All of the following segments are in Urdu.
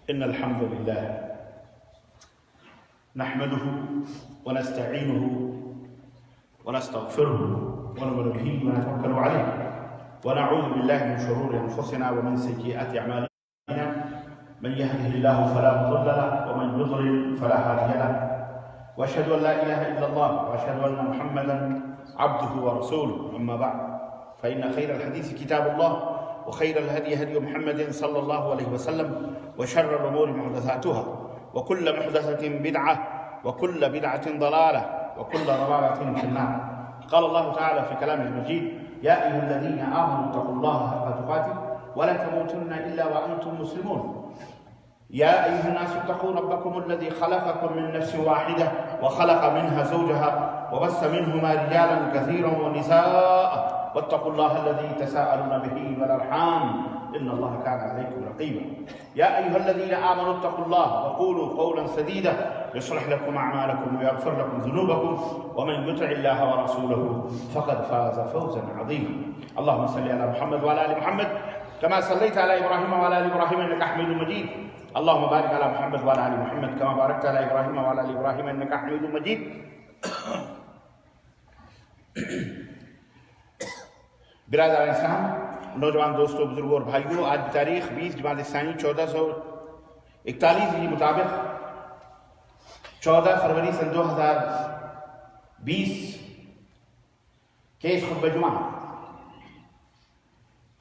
إن الحمد لله نحمده ونستعينه ونستغفره ونؤمن به ونتوكل عليه ونعوذ بالله من شرور أنفسنا ومن سيئات أعمالنا من يهده الله فلا مضل له ومن يضلل فلا هادي له وأشهد أن لا إله إلا الله وأشهد أن محمدا عبده ورسوله أما بعد فإن خير الحديث كتاب الله وخير الهدي هدي محمد صلى الله عليه وسلم وشر الأمور محدثاتها وكل محدثة بدعة وكل بدعة ضلالة وكل ضلالة في النار. قال الله تعالى في كلامه المجيد: يا أيها الذين آمنوا اتقوا الله حق تقاته ولا تموتن إلا وأنتم مسلمون. يا أيها الناس اتقوا ربكم الذي خلقكم من نفس واحدة وخلق منها زوجها وبث منهما رجالا كثيرا ونساء واتقوا الله الذي تساءلون به والأرحام إن الله كان عليكم رقيبا. يا أيها الذين آمنوا اتقوا الله وقولوا قولا سديدا يصلح لكم أعمالكم ويغفر لكم ذنوبكم ومن يطع الله ورسوله فقد فاز فوزا عظيما. اللهم صل على محمد وعلى آل محمد كما صليت على إبراهيم وعلى آل إبراهيم إنك حميد مجيد. اللهم بارك على محمد وعلى آل محمد كما باركت على إبراهيم وعلى آل إبراهيم إنك حميد مجيد. برادر اسلام، نوجوان دوستوں، بزرگوں اور بھائیوں، آج کی تاریخ 20 جمادی الثانی 1441 کے مطابق 14 فروری سن 2020 کے اس خطبہ جمعہ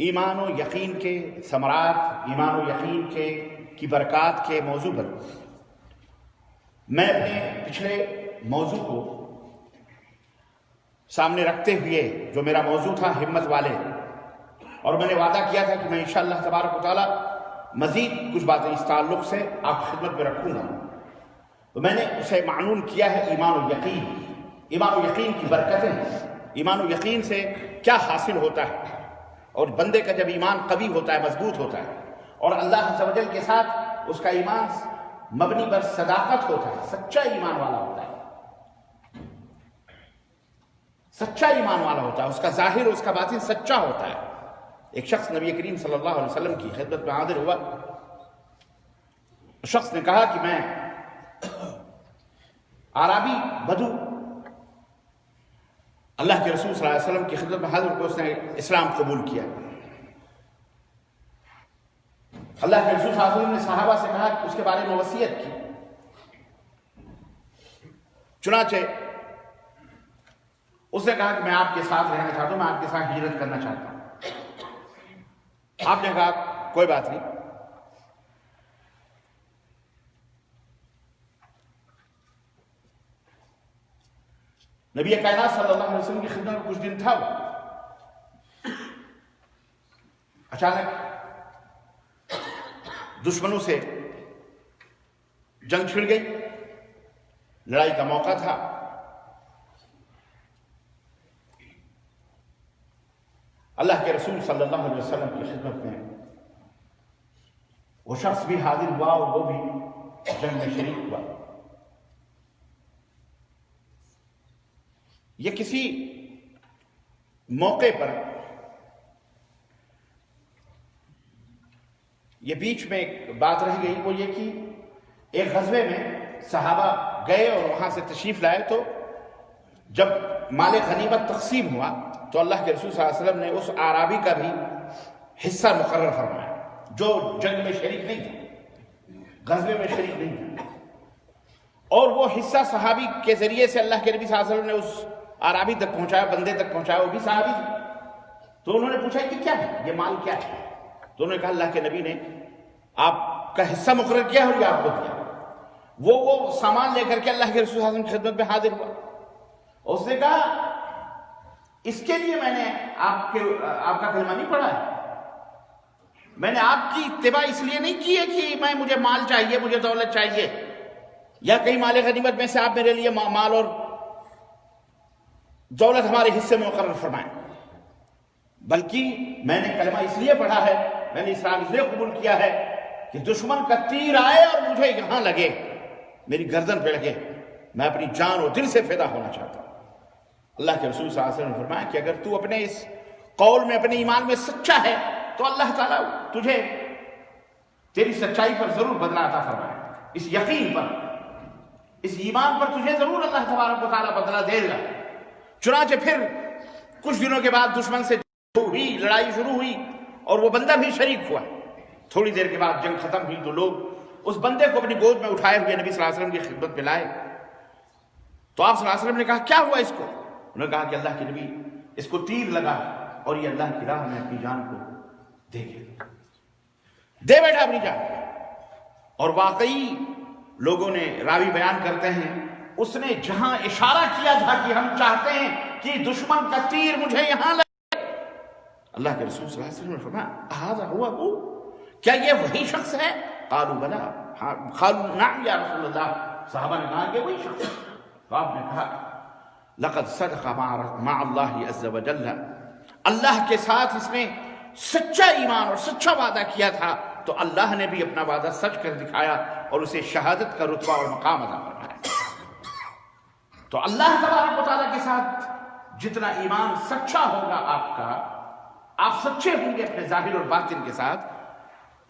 ایمان و یقین کے ثمرات، ایمان و یقین کی برکات کے موضوع پر میں اپنے پچھلے موضوع کو سامنے رکھتے ہوئے، جو میرا موضوع تھا ہمت والے، اور میں نے وعدہ کیا تھا کہ میں انشاءاللہ تبارک و تعالی مزید کچھ باتیں اس تعلق سے آپ کی خدمت میں رکھوں گا، تو میں نے اسے معنون کیا ہے ایمان و یقین، ایمان و یقین کی برکتیں، ایمان و یقین سے کیا حاصل ہوتا ہے، اور بندے کا جب ایمان قوی ہوتا ہے، مضبوط ہوتا ہے، اور اللہ عز و جل کے ساتھ اس کا ایمان مبنی بر صداقت ہوتا ہے، سچا ایمان والا ہوتا ہے، سچا ایمان والا ہوتا ہے، اس کا ظاہر اس کا باطن سچا ہوتا ہے۔ ایک شخص نبی کریم صلی اللہ علیہ وسلم کی خدمت میں حاضر ہوا، اس شخص نے کہا کہ میں عربی بدو اللہ کے رسول صلی اللہ علیہ وسلم کی خدمت میں حاضر ہو، اس نے اسلام قبول کیا۔ اللہ کے رسول صلی اللہ علیہ وسلم نے صحابہ سے کہا کہ اس کے بارے میں وصیت کی، چنانچہ اس نے کہا کہ میں آپ کے ساتھ رہنا چاہتا ہوں، میں آپ کے ساتھ ہجرت کرنا چاہتا ہوں۔ آپ نے کہا کوئی بات نہیں۔ نبی کائنات صلی اللہ علیہ وسلم کی خدمت میں کچھ دن تھا، اچانک دشمنوں سے جنگ چھڑ گئی، لڑائی کا موقع تھا۔ اللہ کے رسول صلی اللہ علیہ وسلم کی خدمت میں وہ شخص بھی حاضر ہوا اور وہ بھی جنگ میں شریک ہوا۔ یہ کسی موقع پر یہ بیچ میں ایک بات رہ گئی، وہ یہ کہ ایک غزوے میں صحابہ گئے اور وہاں سے تشریف لائے، تو جب مال غنیمت تقسیم ہوا تو اللہ کے رسول صلی اللہ علیہ وسلم نے اس اعرابی کا بھی حصہ مقرر فرمایا جو جنگ میں شریک نہیں تھا، غزوے میں شریک نہیں تھا، اور وہ حصہ صحابی کے ذریعے سے اللہ کے نبی صلی اللہ علیہ وسلم نے اس اعرابی تک پہنچایا، بندے تک پہنچایا، وہ بھی صحابی تھے۔ تو انہوں نے پوچھا کہ کیا ہے یہ مال، کیا ہے؟ تو انہوں نے کہا اللہ کے نبی نے آپ کا حصہ مقرر کیا اور یہ آپ کو دیا۔ وہ سامان لے کر کے اللہ کے رسول صلی اللہ علیہ وسلم کی خدمت میں حاضر ہوا، اور اس نے کہا اس کے لیے میں نے آپ کا کلمہ نہیں پڑھا ہے، میں نے آپ کی اتباع اس لیے نہیں کی ہے کہ مجھے مال چاہیے، مجھے دولت چاہیے، یا کہیں مال غنیمت میں سے آپ میرے لیے مال اور دولت ہمارے حصے میں مقرر فرمائیں، بلکہ میں نے کلمہ اس لیے پڑھا ہے، میں نے اسلام اس لیے قبول کیا ہے کہ دشمن کا تیر آئے اور مجھے یہاں لگے، میری گردن پہ لگے، میں اپنی جان اور دل سے فدا ہونا چاہتا ہوں۔ اللہ کے رسول صلی اللہ علیہ وسلم نے فرمایا کہ اگر تو اپنے اس قول میں، اپنے ایمان میں سچا ہے تو اللہ تعالیٰ تجھے تیری سچائی پر ضرور بدلہ عطا فرمائے، اس یقین پر، اس ایمان پر تجھے ضرور اللہ تبارک و تعالیٰ بدلہ دے گا۔ چنانچہ پھر کچھ دنوں کے بعد دشمن سے ہوئی، لڑائی شروع ہوئی اور وہ بندہ بھی شریک ہوا۔ تھوڑی دیر کے بعد جنگ ختم ہوئی تو لوگ اس بندے کو اپنی گود میں اٹھائے ہوئے نبی صلی اللہ علیہ وسلم کی خدمت میں لائے۔ تو آپ صلی اللہ علیہ وسلم نے کہا کیا ہوا اس کو؟ انہوں نے کہا کہ اللہ کے نبی، اس کو تیر لگا اور یہ اللہ کی راہ میں اپنی جان کو دے گیا، دے بیٹھا اپنی جان۔ اور واقعی لوگوں نے، راوی بیان کرتے ہیں، اس نے جہاں اشارہ کیا تھا کہ ہم چاہتے ہیں کہ دشمن کا تیر مجھے یہاں لگے، اللہ کے رسول صلی اللہ علیہ وسلم نے فرمایا ھذا ہوا وہ، کیا یہ وہی شخص ہے؟ قالوا بلا، قالوا نعم یا رسول اللہ، صحابہ نے کہا کہ وہی شخص ہے۔ تو آپ نے کہا لقد صدق مع اللہ عز وجل، اللہ کے ساتھ اس نے سچا ایمان اور سچا وعدہ کیا تھا، تو اللہ نے بھی اپنا وعدہ سچ کر دکھایا اور اسے شہادت کا رتبہ اور مقام عطا فرمایا۔ تو اللہ تبارک و تعالیٰ کے ساتھ جتنا ایمان سچا ہوگا آپ کا، آپ سچے ہوں گے اپنے ظاہر اور باطن کے ساتھ۔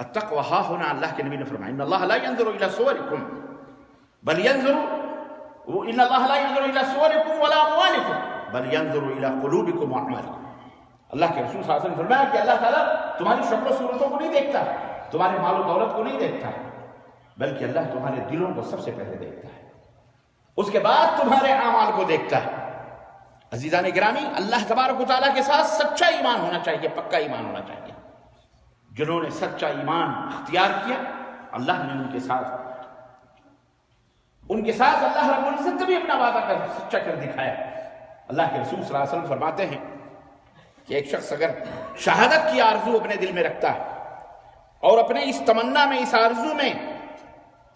التقوی ہا ہونا، اللہ کے نبی نے فرمایا ان اللہ لا ينظر الى صورکم بل ينظر، ان اللہ لا ينظر الى صورکم ولا اموالکم بل ينظر الى قلوبکم واعمالکم۔ اللہ کے رسول صلی اللہ علیہ وسلم نے فرمایا کہ اللہ تعالیٰ تمہاری شکل و صورتوں کو نہیں دیکھتا، تمہارے مال و دولت کو نہیں دیکھتا، بلکہ اللہ تمہارے دلوں کو سب سے پہلے دیکھتا ہے، اس کے بعد تمہارے اعمال کو دیکھتا ہے۔ عزیزان گرامی، اللہ تبارک و تعالیٰ کے ساتھ سچا ایمان ہونا چاہیے، پکا ایمان ہونا چاہیے۔ جنہوں نے سچا ایمان اختیار کیا، اللہ نے ان کے ساتھ اللہ رب العزت نے بھی اپنا وعدہ سچا کر دکھایا۔ اللہ کے رسول صلی اللہ علیہ وسلم فرماتے ہیں کہ ایک شخص اگر شہادت کی آرزو اپنے دل میں رکھتا ہے اور اپنے اس تمنا میں، اس آرزو میں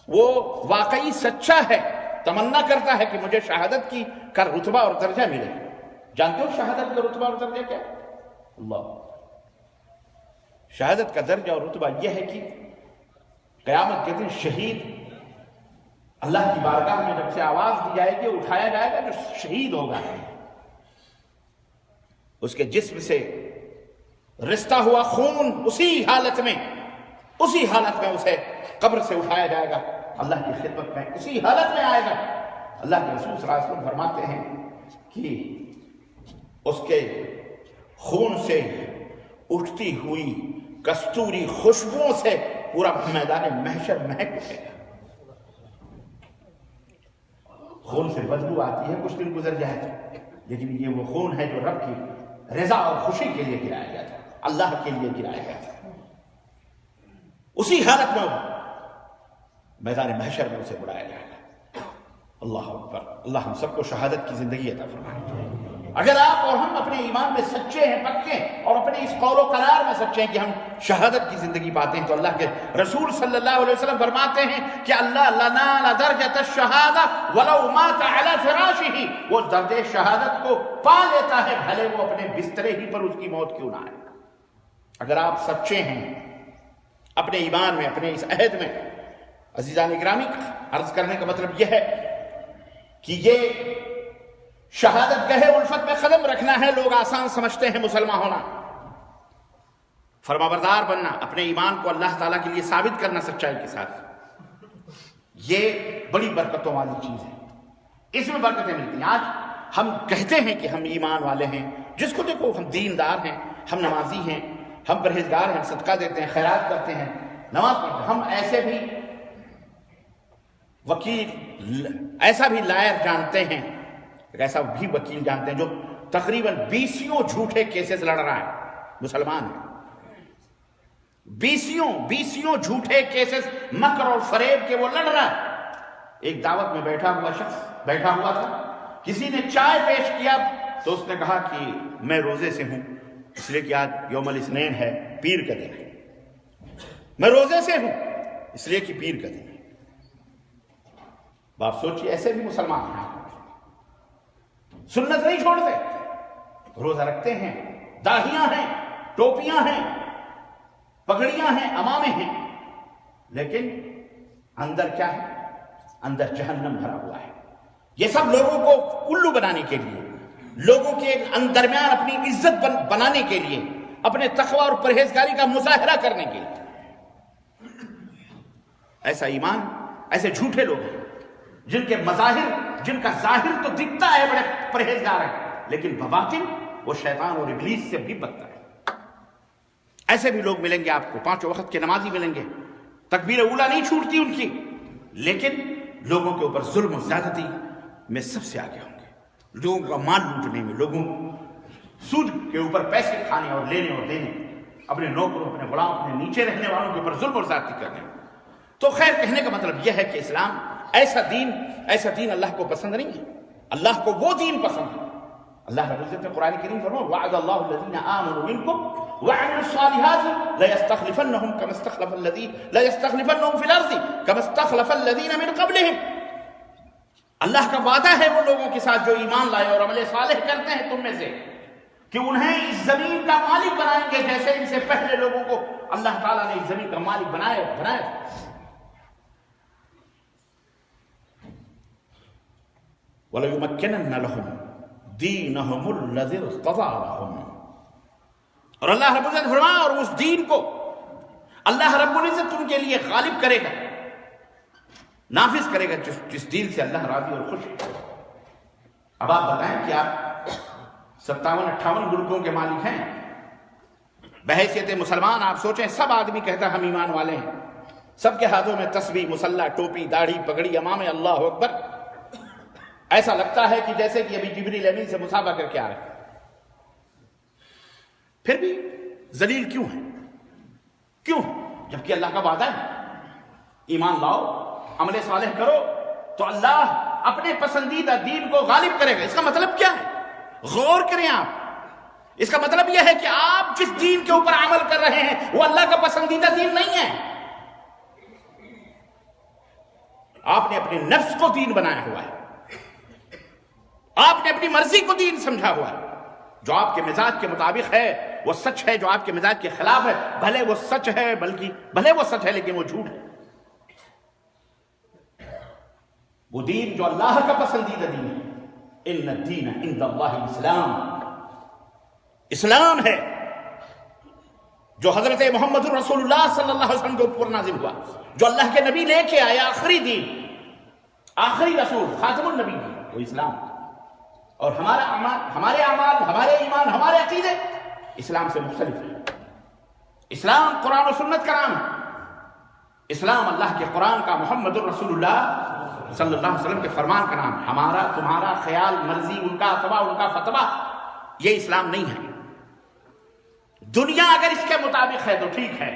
وہ واقعی سچا ہے، تمنا کرتا ہے کہ مجھے شہادت کی کا رتبہ اور درجہ ملے۔ جانتے ہو شہادت کا رتبہ اور درجہ کیا ہے؟ اللہ، شہادت کا درجہ اور رتبہ یہ ہے کہ قیامت کے دن شہید اللہ کی بارگاہ میں جب سے آواز دی جائے گی، اٹھایا جائے گا، جو شہید ہوگا اس کے جسم سے رستا ہوا خون اسی حالت میں اسے قبر سے اٹھایا جائے گا، اللہ کی خدمت میں اسی حالت میں آئے گا۔ اللہ کے رسول صلی اللہ علیہ وسلم فرماتے ہیں کہ اس کے خون سے اٹھتی ہوئی کستوری خوشبوؤں سے پورا میدان محشر مہک اٹھے گا۔ خون سے بدبو آتی ہے، کچھ دن گزر جائے، لیکن یہ وہ خون ہے جو رب کی رضا اور خوشی کے لیے گرایا گیا تھا، اللہ کے لیے گرایا گیا تھا۔ اسی حالت میں میدان محشر میں اسے بلایا جائے گا۔ اللہ اکبر، اللہ ہم سب کو شہادت کی زندگی عطا فرمائے۔ اگر آپ اور ہم اپنے ایمان میں سچے ہیں، پکے ہیں، اور اپنے اس قول و قرار میں سچے ہیں کہ ہم شہادت کی زندگی پاتے ہیں، تو اللہ کے رسول صلی اللہ علیہ وسلم فرماتے ہیں کہ اللہ لنا درجۃ الشہادہ ولو مات علی فراشہ، وہ درجہ شہادت کو پا لیتا ہے بھلے وہ اپنے بسترے ہی پر اس کی موت کیوں نہ آئے۔ اگر آپ سچے ہیں اپنے ایمان میں، اپنے اس عہد میں، عزیزان گرامی، عرض کرنے کا مطلب یہ ہے کہ یہ شہادت گہے الفت میں قدم رکھنا ہے۔ لوگ آسان سمجھتے ہیں مسلمان ہونا، فرمانبردار بننا، اپنے ایمان کو اللہ تعالیٰ کے لیے ثابت کرنا سچائی کے ساتھ، یہ بڑی برکتوں والی چیز ہے، اس میں برکتیں ملتی ہیں۔ آج ہم کہتے ہیں کہ ہم ایمان والے ہیں، جس کو دیکھو ہم دیندار ہیں، ہم نمازی ہیں، ہم پرہیزگار ہیں، صدقہ دیتے ہیں، خیرات کرتے ہیں، نماز پڑھتے ہیں۔ ہم ایسے بھی وکیل، ایسا بھی لائر جانتے ہیں، ایسا بھی وکیل جانتے ہیں جو تقریباً 20 جھوٹے کیسز لڑ رہا ہے، مسلمان ہے، 20 جھوٹے کیسز مکر اور فریب کے وہ لڑ رہا ہے۔ ایک دعوت میں بیٹھا ہوا شخص بیٹھا ہوا تھا، کسی نے چائے پیش کیا تو اس نے کہا کہ میں روزے سے ہوں، اس لیے کہ آج یوم الاثنین ہے، پیر کا دن ہے، میں روزے سے ہوں اس لیے کہ پیر کا دن ہے۔ آپ سوچیے، ایسے بھی مسلمان ہیں، سنت نہیں چھوڑتے، روزہ رکھتے ہیں، داڑھیاں ہیں، ٹوپیاں ہیں، پگڑیاں ہیں، امامے ہیں، لیکن اندر کیا ہے؟ اندر جہنم بھرا ہوا ہے۔ یہ سب لوگوں کو الو بنانے کے لیے، لوگوں کے درمیان اپنی عزت بنانے کے لیے، اپنے تقوی اور پرہیزگاری کا مظاہرہ کرنے کے لیے۔ ایسا ایمان، ایسے جھوٹے لوگ ہیں جن کے مظاہر، جن کا ظاہر تو دکھتا ہے بڑے پرہیزگار ہیں، لیکن بباطن وہ شیطان اور ابلیس سے بھی بدتر ہے۔ ایسے بھی لوگ ملیں گے آپ کو، 5 وقت کے نمازی ملیں گے، تکبیر اولیٰ نہیں چھوٹتی ان کی، لیکن لوگوں کے اوپر ظلم و زیادتی میں سب سے آگے ہوں گے، لوگوں کا مال لوٹنے میں، لوگوں سود کے اوپر پیسے کھانے اور لینے اور دینے، اپنے نوکروں، اپنے غلام، اپنے نیچے رہنے والوں کے اوپر ظلم اور زیادتی کرنے۔ تو خیر، کہنے کا مطلب یہ ہے کہ اسلام ایسا دین اللہ کو پسند نہیں ہے۔ اللہ کو وہ دین پسند ہے۔ اللہ رب العزت نے قرآن کریم فرمایا وعد اللہ الذین آمنوا منکم وعملوا الصالحات ليستخلفنهم كما استخلف الذین ليستخلفنهم في الارض كما استخلف الذین من قبلهم۔ اللہ کا وعدہ ہے وہ لوگوں کے ساتھ جو ایمان لائے اور عمل صالح کرتے ہیں تم میں سے، کہ انہیں اس زمین کا مالک بنائیں گے جیسے ان سے پہلے لوگوں کو اللہ تعالیٰ نے اس زمین کا مالک بنایا۔ وَلَيُمَكِّنَنَّ لَهُمْ دِينَهُمُ الَّذِي ارْتَضَىٰ لَهُمْ۔ اور اللہ رب العزت فرمایا اور اس دین کو اللہ رب العزت ان کے لیے غالب کرے گا، نافذ کرے گا، جس دین سے اللہ راضی اور خوش ہے۔ اب آپ بتائیں کہ آپ 57-58 ملکوں کے مالک ہیں، بحیثیت مسلمان آپ سوچیں، سب آدمی کہتا ہم ایمان والے ہیں، سب کے ہاتھوں میں تسبیح، مسلح، ٹوپی، داڑھی، پگڑی، امامے، اللہ اکبر، ایسا لگتا ہے کہ جیسے کہ ابھی جبریل امین سے مصافحہ کر کے آ رہے ہیں، پھر بھی ذلیل کیوں ہیں؟ کیوں؟ جبکہ اللہ کا وعدہ ہے ایمان لاؤ، عمل صالح کرو تو اللہ اپنے پسندیدہ دین کو غالب کرے گا۔ اس کا مطلب کیا ہے؟ غور کریں آپ، اس کا مطلب یہ ہے کہ آپ جس دین کے اوپر عمل کر رہے ہیں وہ اللہ کا پسندیدہ دین نہیں ہے۔ آپ نے اپنے نفس کو دین بنایا ہوا ہے، آپ نے اپنی مرضی کو دین سمجھا ہوا ہے۔ جو آپ کے مزاج کے مطابق ہے وہ سچ ہے، جو آپ کے مزاج کے خلاف ہے بھلے وہ سچ ہے، بھلے وہ سچ ہے لیکن وہ جھوٹ ہے۔ وہ دین جو اللہ کا پسندیدہ دین ہے، ان الدین عند اللہ الاسلام، اسلام ہے جو حضرت محمد رسول اللہ صلی اللہ علیہ وسلم کے اوپر نازل ہوا، جو اللہ کے نبی لے کے آیا، آخری دین، آخری رسول، خاتم النبی، وہ اسلام۔ اور ہمارے اعمال، ہمارے ایمان، ہمارے عقیدے اسلام سے مختلف ہیں۔ اسلام قرآن و سنت کا نام ہے، اسلام اللہ کے قرآن کا، محمد الرسول اللہ صلی اللہ علیہ وسلم کے فرمان کا نام ہے۔ ہمارا تمہارا خیال، مرضی، ان کا اتباع، ان کا فتویٰ، یہ اسلام نہیں ہے۔ دنیا اگر اس کے مطابق ہے تو ٹھیک ہے،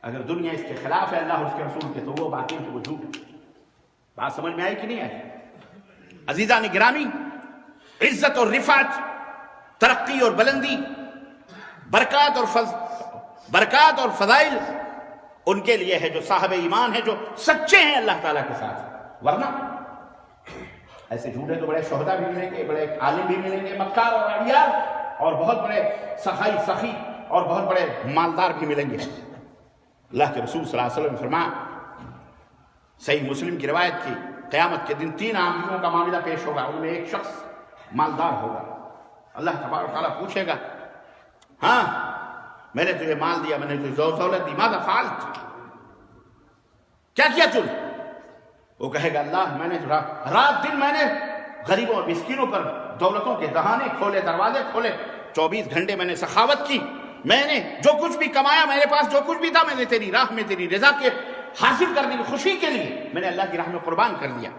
اگر دنیا اس کے خلاف ہے اللہ اور اس کے رسول کے تو وہ باطل ہے، وہ جھوٹ ہے۔ بات سمجھ میں آئی کہ نہیں آئی؟ عزیزان گرامی، عزت اور رفعت، ترقی اور بلندی، برکات اور فضائل ان کے لیے ہے جو صاحب ایمان ہے، جو سچے ہیں اللہ تعالیٰ کے ساتھ۔ ورنہ ایسے جھوٹے تو بڑے شہداء بھی ملیں گے، بڑے عالم بھی ملیں گے، مکار اور اعیار، اور بہت بڑے سخی اور بہت بڑے مالدار بھی ملیں گے۔ اللہ کے رسول صلی اللہ علیہ وسلم نے فرمایا، صحیح مسلم کی روایت کی، قیامت کے دن 3 آدمیوں کا معاملہ پیش ہوگا، ان میں ایک شخص مالدار ہوگا۔ اللہ تبارک و تعالیٰ پوچھے گا، ہاں میں نے تجھے مال دیا، میں نے تجھے دولت دی، ماذا فعلت، کیا کیا تم نے؟ وہ کہے گا اللہ میں نے رات دن میں نے غریبوں اور مسکینوں پر دولتوں کے دہانے کھولے، دروازے کھولے، 24 گھنٹے میں نے سخاوت کی، میں نے جو کچھ بھی کمایا، میرے پاس جو کچھ بھی تھا، میں نے تیری راہ میں، تیری رضا کے حاصل کرنے کی خوشی کے لیے میں نے اللہ کی راہ میں قربان کر دیا۔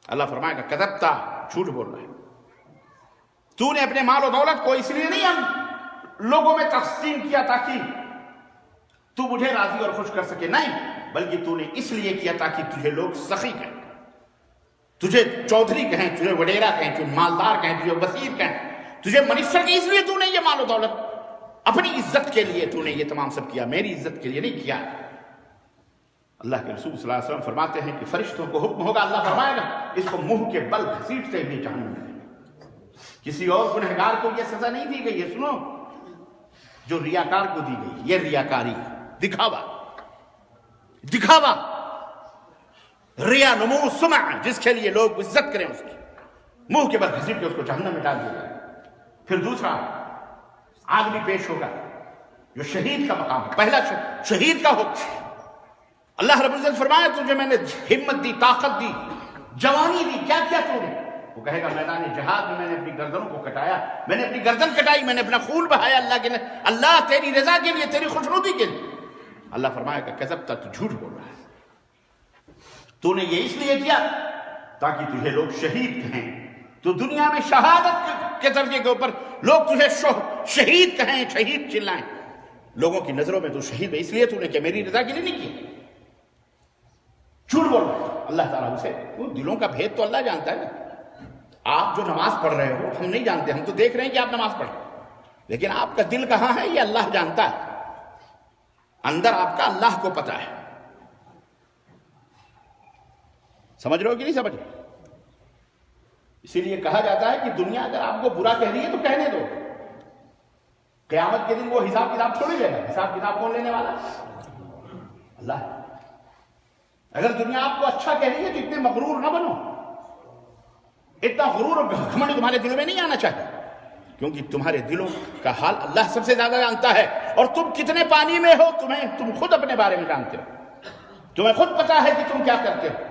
اللہ فرمائے گا کذبتا، جھوٹ بول رہا ہے، تو نے اپنے مال و دولت کو اس لیے نہیں ہم لوگوں میں تقسیم کیا تاکہ تو مجھے راضی اور خوش کر سکے، نہیں، بلکہ تو نے اس لیے کیا تاکہ تجھے لوگ سخی کہیں، تجھے چودھری کہیں، تجھے وڈیرا کہیں، تجھے مالدار کہیں، تجھے وزیر کہیں، تجھے منسٹر کہیں، اس لیے تو نے یہ مال و دولت اپنی عزت کے لیے تو نے یہ تمام سب کیا، میری عزت کے لیے نہیں کیا۔ اللہ کے رسول صلی اللہ علیہ وسلم فرماتے ہیں کہ فرشتوں کو حکم ہوگا، اللہ فرمائے گا اس کو منہ کے بل گھسیٹتے ہوئے جہنم میں۔ کسی اور گنہگار کو یہ سزا نہیں دی گئی ہے، سنو، جو ریاکار کو دی گئی، یہ ریاکاری، دکھاوا، دکھاوا، ریا، نمو، سمع، جس کے لیے لوگ عزت کریں اس کی، منہ کے بل گھسیٹ کے اس کو جہنم میں ڈال دیا جائے۔ پھر دوسرا آدمی پیش ہوگا جو شہید کا مقام ہے، پہلا شہید کا حکم۔ اللہ رب العزت فرمایا تجھے میں نے ہمت دی، طاقت دی، جوانی دی، کیا کیا تو نے؟ وہ کہے گا میدان جہاد میں نے اپنی گردنوں کو کٹایا، میں نے اپنی گردن کٹائی، میں نے اپنا خون بہایا اللہ کے لیے، اللہ تیری رضا کے لیے، تیری خوشنودی کے لیے۔ اللہ فرمائے گا کذبت، تو جھوٹ بول رہا ہے، تو نے یہ اس لیے کیا تاکہ تجھے لوگ شہید کہیں، تو دنیا میں شہادت کے درجے کے اوپر لوگ تجھے شہید کہیں، شہید چلائیں، لوگوں کی نظروں میں تو شہید ہے، اس لیے تو نے کہ میری رضا کے لیے نہیں کیا، جھوٹ بول رہا ہے۔ اللہ تعالیٰ اسے، وہ دلوں کا بھید تو اللہ جانتا ہے نا۔ آپ جو نماز پڑھ رہے ہو ہم نہیں جانتے، ہم تو دیکھ رہے ہیں کہ آپ نماز پڑھ رہے ہیں، لیکن آپ کا دل کہاں ہے یہ اللہ جانتا ہے، اندر آپ کا اللہ کو پتا ہے۔ سمجھ رہے ہو کہ نہیں سمجھ رہے؟ اسی لیے کہا جاتا ہے کہ دنیا اگر آپ کو برا کہہ رہی ہے تو کہنے دو، قیامت کے دن وہ حساب کتاب چھوڑے لے گا۔ حساب کتاب کون لینے والا؟ اللہ۔ اگر دنیا آپ کو اچھا کہہ رہی ہے تو اتنے مغرور نہ بنو، اتنا غرور اور گھمنڈ تمہارے دلوں میں نہیں آنا چاہیے، کیونکہ تمہارے دلوں کا حال اللہ سب سے زیادہ جانتا ہے، اور تم کتنے پانی میں ہو تم خود اپنے بارے میں جانتے ہو، تمہیں خود پتا ہے کہ تم کیا کرتے ہو۔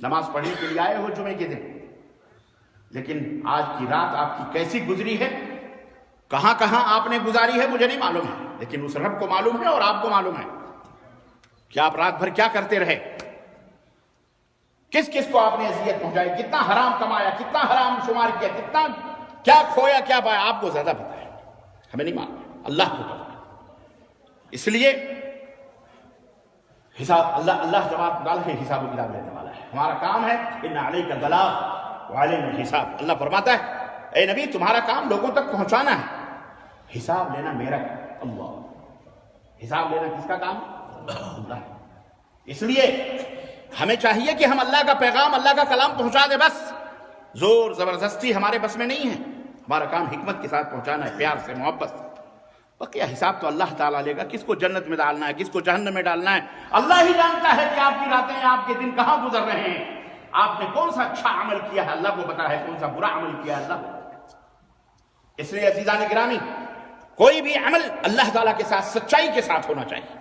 نماز پڑھنے کے لیے آئے ہو جمعے کے دن، لیکن آج کی رات آپ کی کیسی گزری ہے، کہاں کہاں آپ نے گزاری ہے مجھے نہیں معلوم ہے، لیکن اس رب کو معلوم ہے اور آپ کو معلوم ہے کہ آپ رات بھر کیا کرتے رہے، کس کس کو آپ نے اذیت پہنچائی، کتنا حرام کمایا، کتنا حرام شمار کیا، کتنا کیا کھویا کیا پایا، آپ کو زیادہ پتا ہے، ہمیں نہیں معلوم، اللہ کو پتا ہے۔ اس لیے حساب اللہ تبارک و تعالیٰ ہے حساب و کتاب لینے والا ہے، ہمارا کام ہے ان علیک البلاغ وعلینا الحساب۔ اللہ فرماتا ہے اے نبی تمہارا کام لوگوں تک پہنچانا ہے، حساب لینا میرا کام۔ اللہ، حساب لینا کس کا کام؟ اللہ۔ اس لیے ہمیں چاہیے کہ ہم اللہ کا پیغام، اللہ کا کلام پہنچا دیں، بس زور زبردستی ہمارے بس میں نہیں ہے، ہمارا کام حکمت کے ساتھ پہنچانا ہے، پیار سے، محبت سے۔ بقیہ حساب تو اللہ تعالیٰ لے گا، کس کو جنت میں ڈالنا ہے، کس کو جہنم میں ڈالنا ہے، اللہ ہی جانتا ہے کہ آپ کی راتیں، آپ کے دن کہاں گزر رہے ہیں، آپ نے کون سا اچھا عمل کیا ہے اللہ کو پتا ہے، کون سا برا عمل کیا ہے اللہ کو۔ اس لیے عزیزان گرامی، کوئی بھی عمل اللہ تعالیٰ کے ساتھ سچائی کے ساتھ ہونا چاہیے۔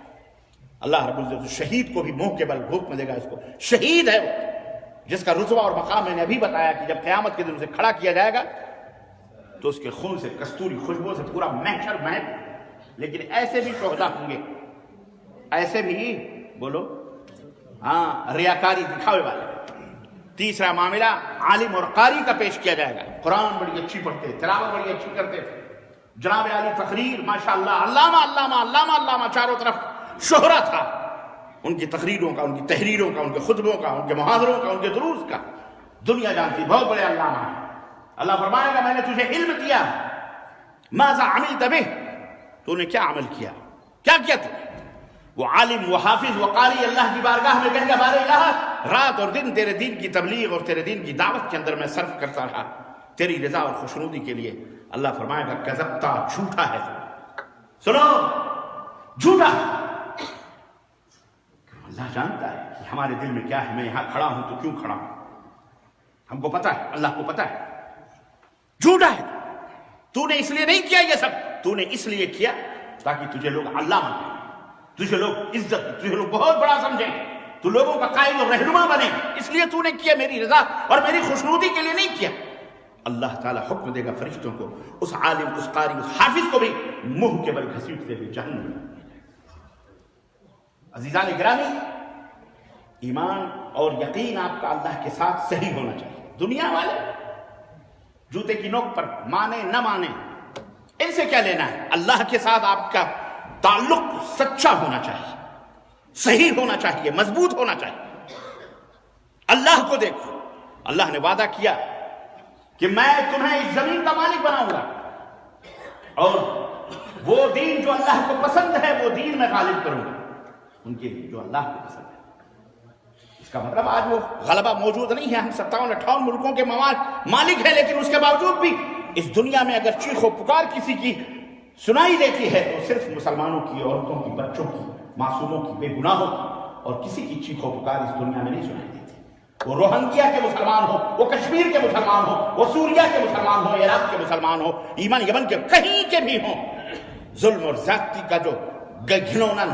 اللہ رب العزت شہید کو بھی منہ کے بل حکم دے گا، اس کو شہید ہے وہ، جس کا رتبہ اور مقام میں نے ابھی بتایا کہ جب قیامت کے دن اسے کھڑا کیا جائے گا تو اس کے خون سے، کستوری خوشبو سے پورا محشر مہک۔ لیکن ایسے بھی شہداء ہوں گے، ایسے بھی، بولو ہاں، ریاکاری دکھاوے والے۔ تیسرا معاملہ عالم اور قاری کا پیش کیا جائے گا، قرآن بڑی اچھی پڑھتے، تلاوت بڑی اچھی کرتے تھے، جناب عالی تقریر، ماشاءاللہ، علامہ علامہ علامہ علامہ، چاروں طرف شہرہ تھا ان کی تقریروں کا، ان کی تحریروں کا، ان کے خطبوں کا، ان کے محاضروں کا، ان کے دروس کا، دنیا جانتی بہت بڑے علامہ ہیں۔ اللہ فرمائے گا میں نے تجھے علم دیا، ماذا عملت بہ، تو نے کیا عمل کیا، کیا کیا تو؟ وہ عالم، وہ حافظ، وہ قاری اللہ کی بارگاہ میں کہے گا بار الہ، رات اور دن تیرے دین کی تبلیغ اور تیرے دین کی دعوت کے اندر میں صرف کرتا رہا تیری رضا اور خوشنودی کے لیے۔ اللہ فرمائے گا کذبتا، جھوٹا ہے، سنو جھوٹا۔ اللہ جانتا ہے کہ ہمارے دل میں کیا ہے، میں یہاں کھڑا ہوں تو کیوں کھڑا ہوں، ہم کو پتا ہے، اللہ کو پتا ہے۔ جھوٹا ہے، تو نے اس لیے نہیں کیا یہ سب، تو نے اس لیے کیا تاکہ تجھے لوگ اللہ مانیں، تجھے لوگ عزت، تجھے لوگ بہت بڑا سمجھیں، تو لوگوں کا قائد اور رہنما بنے، اس لیے تو نے کیا، میری رضا اور میری خوشنودی کے لیے نہیں کیا۔ اللہ تعالیٰ حکم دے گا فرشتوں کو، اس عالم، اس قاری، اس حافظ کو بھی منہ کے بل گھسیٹتے ہوئے جہنم میں۔ عزیزان گرامی، ایمان اور یقین آپ کا اللہ کے ساتھ صحیح ہونا چاہیے۔ دنیا والے جوتے کی نوک پر مانے نہ مانے، ان سے کیا لینا ہے، اللہ کے ساتھ آپ کا تعلق سچا ہونا چاہیے، صحیح ہونا چاہیے، مضبوط ہونا چاہیے۔ اللہ کو دیکھو، اللہ نے وعدہ کیا کہ میں تمہیں اس زمین کا مالک بناؤں گا، اور وہ دین جو اللہ کو پسند ہے وہ دین میں غالب کروں گا ان کے لیے جو اللہ کو پسند ہے۔ اس کا مطلب آج وہ غلبہ موجود نہیں ہے، ہم 57-58 ملکوں کے مالک ہیں، لیکن اس کے باوجود بھی اس دنیا میں اگر چیخ و پکار کسی کی سنائی دیتی ہے تو صرف مسلمانوں کی، عورتوں کی، بچوں کی، معصوموں کی، بے گناہوں کی، اور کسی کی چیخ و پکار اس دنیا میں نہیں سنائی دیتی۔ وہ روہنگیا کے مسلمان ہو، وہ کشمیر کے مسلمان ہو، وہ سوریا کے مسلمان ہو، عراق کے مسلمان ہو، یمن کے کہیں کے بھی ہوں، ظلم اور زیادتی کا جو گھنونا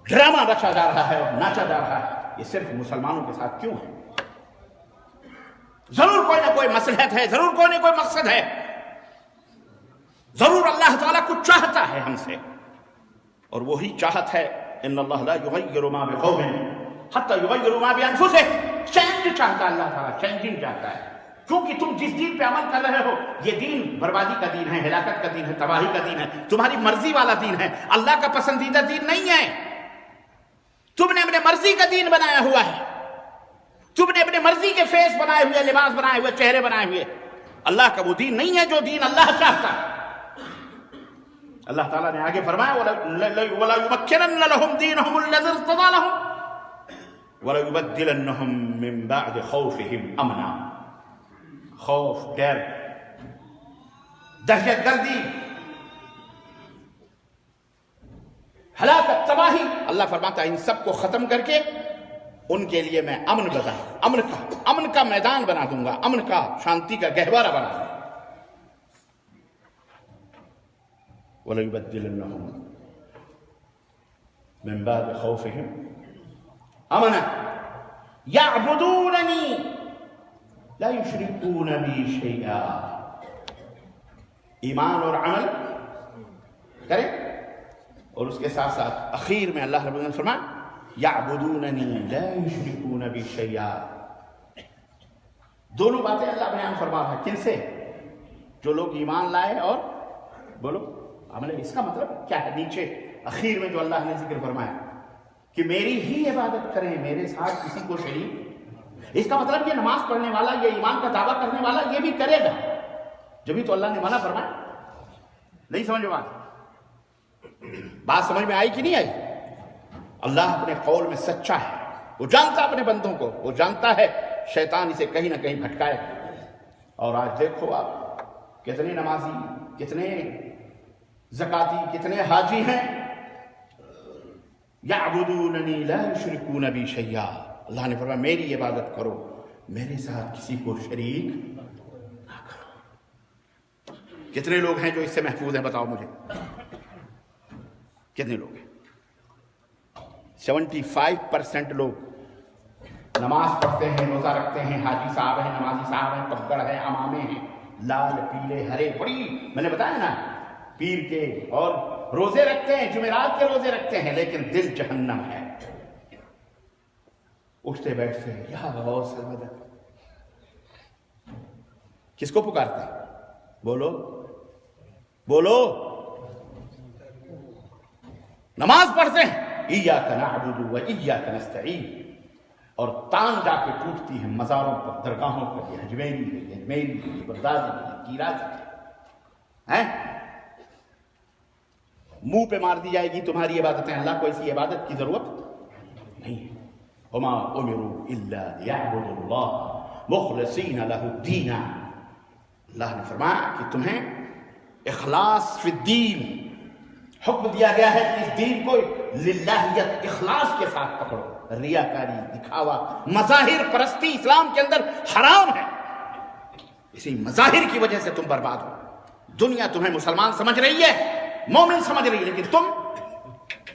ڈرامہ رچا جا رہا ہے اور ناچا جا رہا ہے، یہ صرف مسلمانوں کے ساتھ کیوں ہے؟ ضرور کوئی نہ کوئی مصلحت ہے، ضرور کوئی نہ کوئی مقصد ہے، ضرور اللہ تعالیٰ کچھ چاہتا ہے ہم سے، اور وہی چاہت ہے ان اللہ لا یغیر ما بقوم حتی یغیروا ما بانفسہم۔ چینج چاہتا ہے اللہ تعالیٰ، چینجنگ چاہتا ہے، کیونکہ تم جس دین پہ عمل کر رہے ہو یہ دین بربادی کا دین ہے، ہلاکت کا دین ہے، تباہی کا دین ہے، تمہاری مرضی والا دین ہے، اللہ کا پسندیدہ دین نہیں ہے۔ تم نے اپنے مرضی کا دین بنایا ہوا ہے، تم نے اپنے مرضی کے فیس بنائے ہوئے، لباس بنائے ہوئے، چہرے بنائے ہوئے، اللہ کا وہ دین نہیں ہے جو دین اللہ چاہتا ہے۔ اللہ تعالیٰ نے آگے فرمایا وَلَا يُمَكِّنَنَّ لَهُمْ دِينَهُمُ الَّذِي ارْتَضَىٰ لَهُمْ وَلَا يُبَدِّلَنَّهُمْ مِنْ بَعْدِ خَوْفِهِمْ أَمْنًا۔ خوف، ڈر، دہشت گردی، ہلاکت، تباہی، اللہ فرماتا ہے ان سب کو ختم کر کے ان کے لیے میں امن کا میدان بنا دوں گا، امن کا، شانتی کا گہوارہ بنا دوں گا۔ وَلَيُبَدِّلَنَّهُمْ مِنْ بَعْدِ خَوْفِهِمْ أَمْنًا يَعْبُدُونَنِي لَا يُشْرِكُونَ بِي شَيْئًا۔ ایمان اور عمل کریں، اور اس کے ساتھ ساتھ اخیر میں اللہ رب العالمین فرمائے يَعْبُدُونَنِي لَا يُشْرِكُونَ بِي شَيْئًا۔ دونوں باتیں اللہ بیان فرما رہا ہے، کن سے؟ جو لوگ ایمان لائے اور بولو عمل۔ اس کا مطلب کیا ہے؟ نیچے اخیر میں جو اللہ نے ذکر فرمایا کہ میری ہی عبادت کریں، میرے ساتھ کسی کو شریک۔ اس کا مطلب یہ نماز پڑھنے والا، یہ ایمان کا دعویٰ کرنے والا یہ بھی کرے گا، جبھی تو اللہ نے منع فرمایا۔ نہیں سمجھ میں بات سمجھ میں آئی کہ نہیں آئی؟ اللہ اپنے قول میں سچا ہے، وہ جانتا اپنے بندوں کو، وہ جانتا ہے شیطان اسے کہیں نہ کہیں بھٹکائے۔ اور آج دیکھو آپ کتنے نمازی، کتنے زکاتی، کتنے حاجی ہیں، یعبدوننی لا یشرکون بی شیئا۔ اللہ نے فرمایا میری عبادت کرو، میرے ساتھ کسی کو شریک نہ کرو۔ کتنے لوگ ہیں جو اس سے محفوظ ہیں؟ بتاؤ مجھے، کتنے لوگ ہیں؟ 75% لوگ نماز پڑھتے ہیں، روزہ رکھتے ہیں، حاجی صاحب ہیں، نمازی صاحب ہیں، پگڑ ہیں، امامے ہیں، لال پیلے ہرے، بڑی میں نے بتایا نا پیر کے، اور روزے رکھتے ہیں، جمعرات کے روزے رکھتے ہیں، لیکن دل جہنم ہے۔ اٹھتے بیٹھتے ہیں یا غوث مدد، کس کو پکارتے ہیں؟ بولو بولو، نماز پڑھتے ہیں ایاک نعبد و ایاک نستعین، اور تان جا کے ٹوٹتی ہے مزاروں پر، درگاہوں پر، یہ اجمیری ہے، یہ اجمیری ہے، یہ بغدادی ہے، یہ کیرازی ہے، منہ پہ مار دی جائے گی تمہاری عبادتیں۔ اللہ کو ایسی عبادت کی ضرورت نہیں ہے۔ وما امروا الا ليعبدوا الله مخلصین لہ الدین۔ اللہ نے فرمایا کہ تمہیں اخلاص فی الدین حکم دیا گیا ہے کہ اس دین کو للہیت، اخلاص کے ساتھ پکڑو۔ ریاکاری، دکھاوا، مظاہر پرستی اسلام کے اندر حرام ہے۔ اسی مظاہر کی وجہ سے تم برباد ہو۔ دنیا تمہیں مسلمان سمجھ رہی ہے، مومن سمجھ رہی ہے، لیکن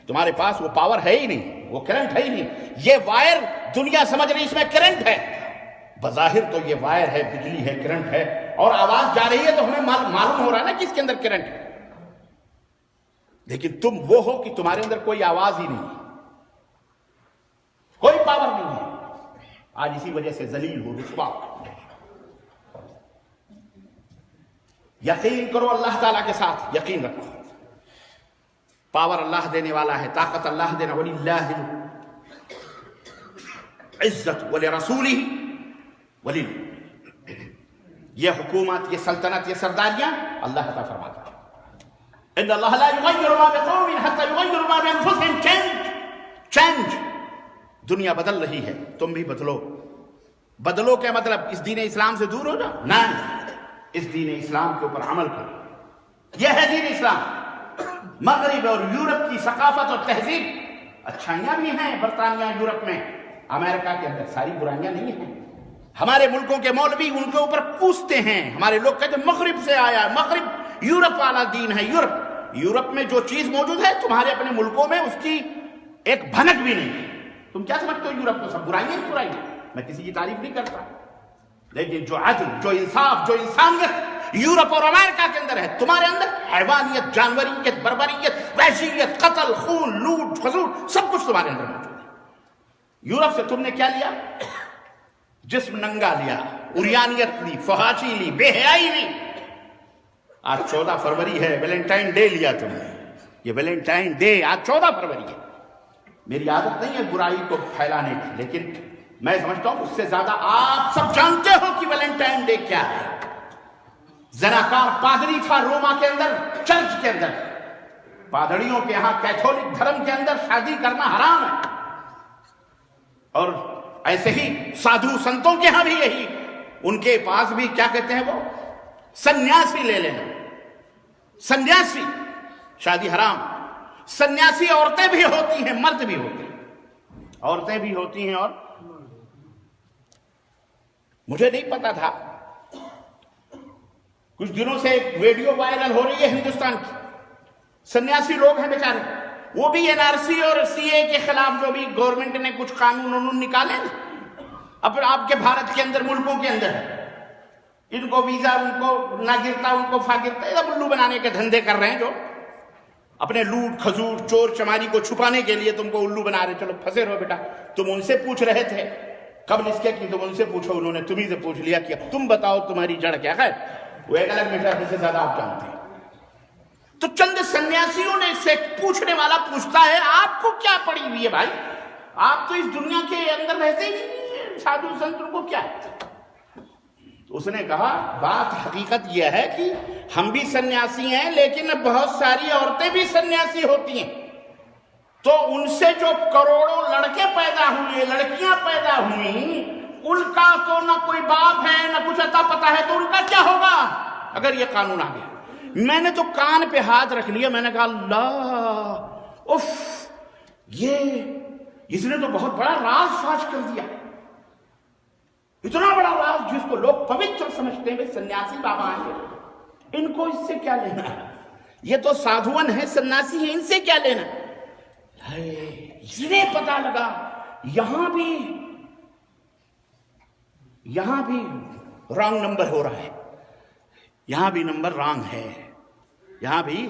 تمہارے پاس وہ پاور ہے ہی نہیں، وہ کرنٹ ہے ہی نہیں۔ یہ وائر دنیا سمجھ رہی ہے اس میں کرنٹ ہے، بظاہر تو یہ وائر ہے، بجلی ہے، کرنٹ ہے، اور آواز جا رہی ہے تو ہمیں معلوم ہو رہا ہے نا کہ اس کے اندر کرنٹ ہے، لیکن تم وہ ہو کہ تمہارے اندر کوئی آواز ہی نہیں، کوئی پاور نہیں ہے۔ آج اسی وجہ سے ذلیل ہو، رسوا۔ یقین کرو اللہ تعالیٰ کے ساتھ، یقین رکھو، پاور اللہ دینے والا ہے، طاقت اللہ دینا، وَلِلَّهِ الْعِزَّةُ وَلِرَسُولِهِ یہ حکومت، یہ سلطنت، یہ سرداریاں اللہ عطا فرماتا ہے۔ ان اللہ لا یغیر ما بقوم حتی یغیروا ما بانفسہم۔ چینج، دنیا بدل رہی ہے، تم بھی بدلو۔ بدلو کیا مطلب؟ اس دین اسلام سے دور ہو جاؤ؟ نہیں، اس دین اسلام کے اوپر عمل کرو، یہ ہے دین اسلام۔ مغرب اور یورپ کی ثقافت اور تہذیب اچھائیاں بھی ہیں برطانیہ یورپ میں، امریکہ کے اندر ساری برائیاں نہیں ہیں۔ ہمارے ملکوں کے مولوی ان کے اوپر پوچھتے ہیں، ہمارے لوگ کہتے ہیں مغرب سے آیا، مغرب یورپ والا دین ہے، یورپ میں جو چیز موجود ہے تمہارے اپنے ملکوں میں اس کی ایک بھنک بھی نہیں ہے۔ تم کیا سمجھتے ہو یورپ کو سب برائیاں ہی برائیاں؟ میں کسی کی تعریف نہیں کرتا، لیکن جو عدل، جو انصاف، جو انسانیت یورپ اور امریکہ کے اندر ہے، تمہارے اندر حیوانیت، جانوریت، بربریت، وحشیت، قتل، خون، لوٹ، خسوٹ، سب کچھ تمہارے اندر موجود ہے۔ یورپ سے تم نے کیا لیا؟ جسم ننگا لیا، عریانیت لی، فحاشی لی، بے حیائی لی۔ آج 14 فروری ہے، ویلنٹائن ڈے لیا تم نے، یہ ویلنٹائن ڈے آج 14 فروری ہے۔ میری عادت نہیں ہے برائی کو پھیلانے کی، لیکن میں سمجھتا ہوں اس سے زیادہ آپ سب جانتے ہو کہ ویلنٹائن ڈے کیا ہے۔ زناکار پادری تھا روما کے اندر، چرچ کے اندر، پادریوں کے یہاں کیتھولک دھرم کے اندر شادی کرنا حرام ہے، اور ایسے ہی سادھو سنتوں کے ہاں بھی یہی، ان کے پاس بھی کیا کہتے ہیں وہ سنیاسی لے لینا، سنیاسی، شادی حرام۔ سنیاسی عورتیں بھی ہوتی ہیں، مرد بھی ہوتے ہیں، عورتیں بھی ہوتی ہیں۔ اور مجھے نہیں پتا تھا، کچھ دنوں سے ایک ویڈیو وائرل ہو رہی ہے ہندوستان کی، سنیاسی لوگ ہیں بیچارے، وہ بھی NRC اور CA کے خلاف جو بھی گورنمنٹ نے کچھ قانون نکالے نا، اب آپ کے بھارت کے اندر، ملکوں کے اندر ان کو ویزا، ان کو نہ گرتا، ان کو فا گرتا، یہ الو بنانے کے دھندے کر رہے ہیں، جو اپنے لوٹ کھسوٹ چور چماری کو چھپانے کے لیے تم کو الو بنا رہے۔ چلو پھنسے رہو بیٹا، تم ان سے پوچھ رہے تھے قبل اس کے کہ تم ان سے پوچھو، انہوں نے تمہیں سے پوچھ لیا کہ اب تم بتاؤ تمہاری جڑ کیا ہے، وہ ایک الگ میٹر سے زیادہ آپ جانتے ہیں۔ تو چند سنیاسیوں نے سے پوچھنے والا پوچھتا ہے آپ کو کیا پڑی ہوئی ہے بھائی، آپ تو اس دنیا کے اندر رہتے ہی نہیں، سادھو سنت کو کیا ہے؟ تو اس نے کہا بات حقیقت یہ ہے کہ ہم بھی سنیاسی ہیں، لیکن بہت ساری عورتیں بھی سنیاسی ہوتی ہیں، تو ان سے جو کروڑوں لڑکے پیدا ہوئے، لڑکیاں پیدا ہوئیں، ان کا تو نہ کوئی باپ ہے نہ کچھ اتا پتا ہے، تو ان کا کیا ہوگا اگر یہ قانون آ گیا؟ میں نے تو کان پہ ہاتھ رکھ لیا، میں نے کہا اللہ اف، یہ اس نے تو بہت بڑا راز فاش کر دیا، اتنا بڑا راز جس کو لوگ پوتر سمجھتے ہیں، سنیاسی بابا ہیں، ان کو اس سے کیا لینا ہے؟ یہ تو سادھون ہیں، سنیاسی ہیں، ان سے کیا لینا؟ اسے پتا لگا یہاں بھی رانگ نمبر ہو رہا ہے، یہاں بھی نمبر رانگ ہے، یہاں بھی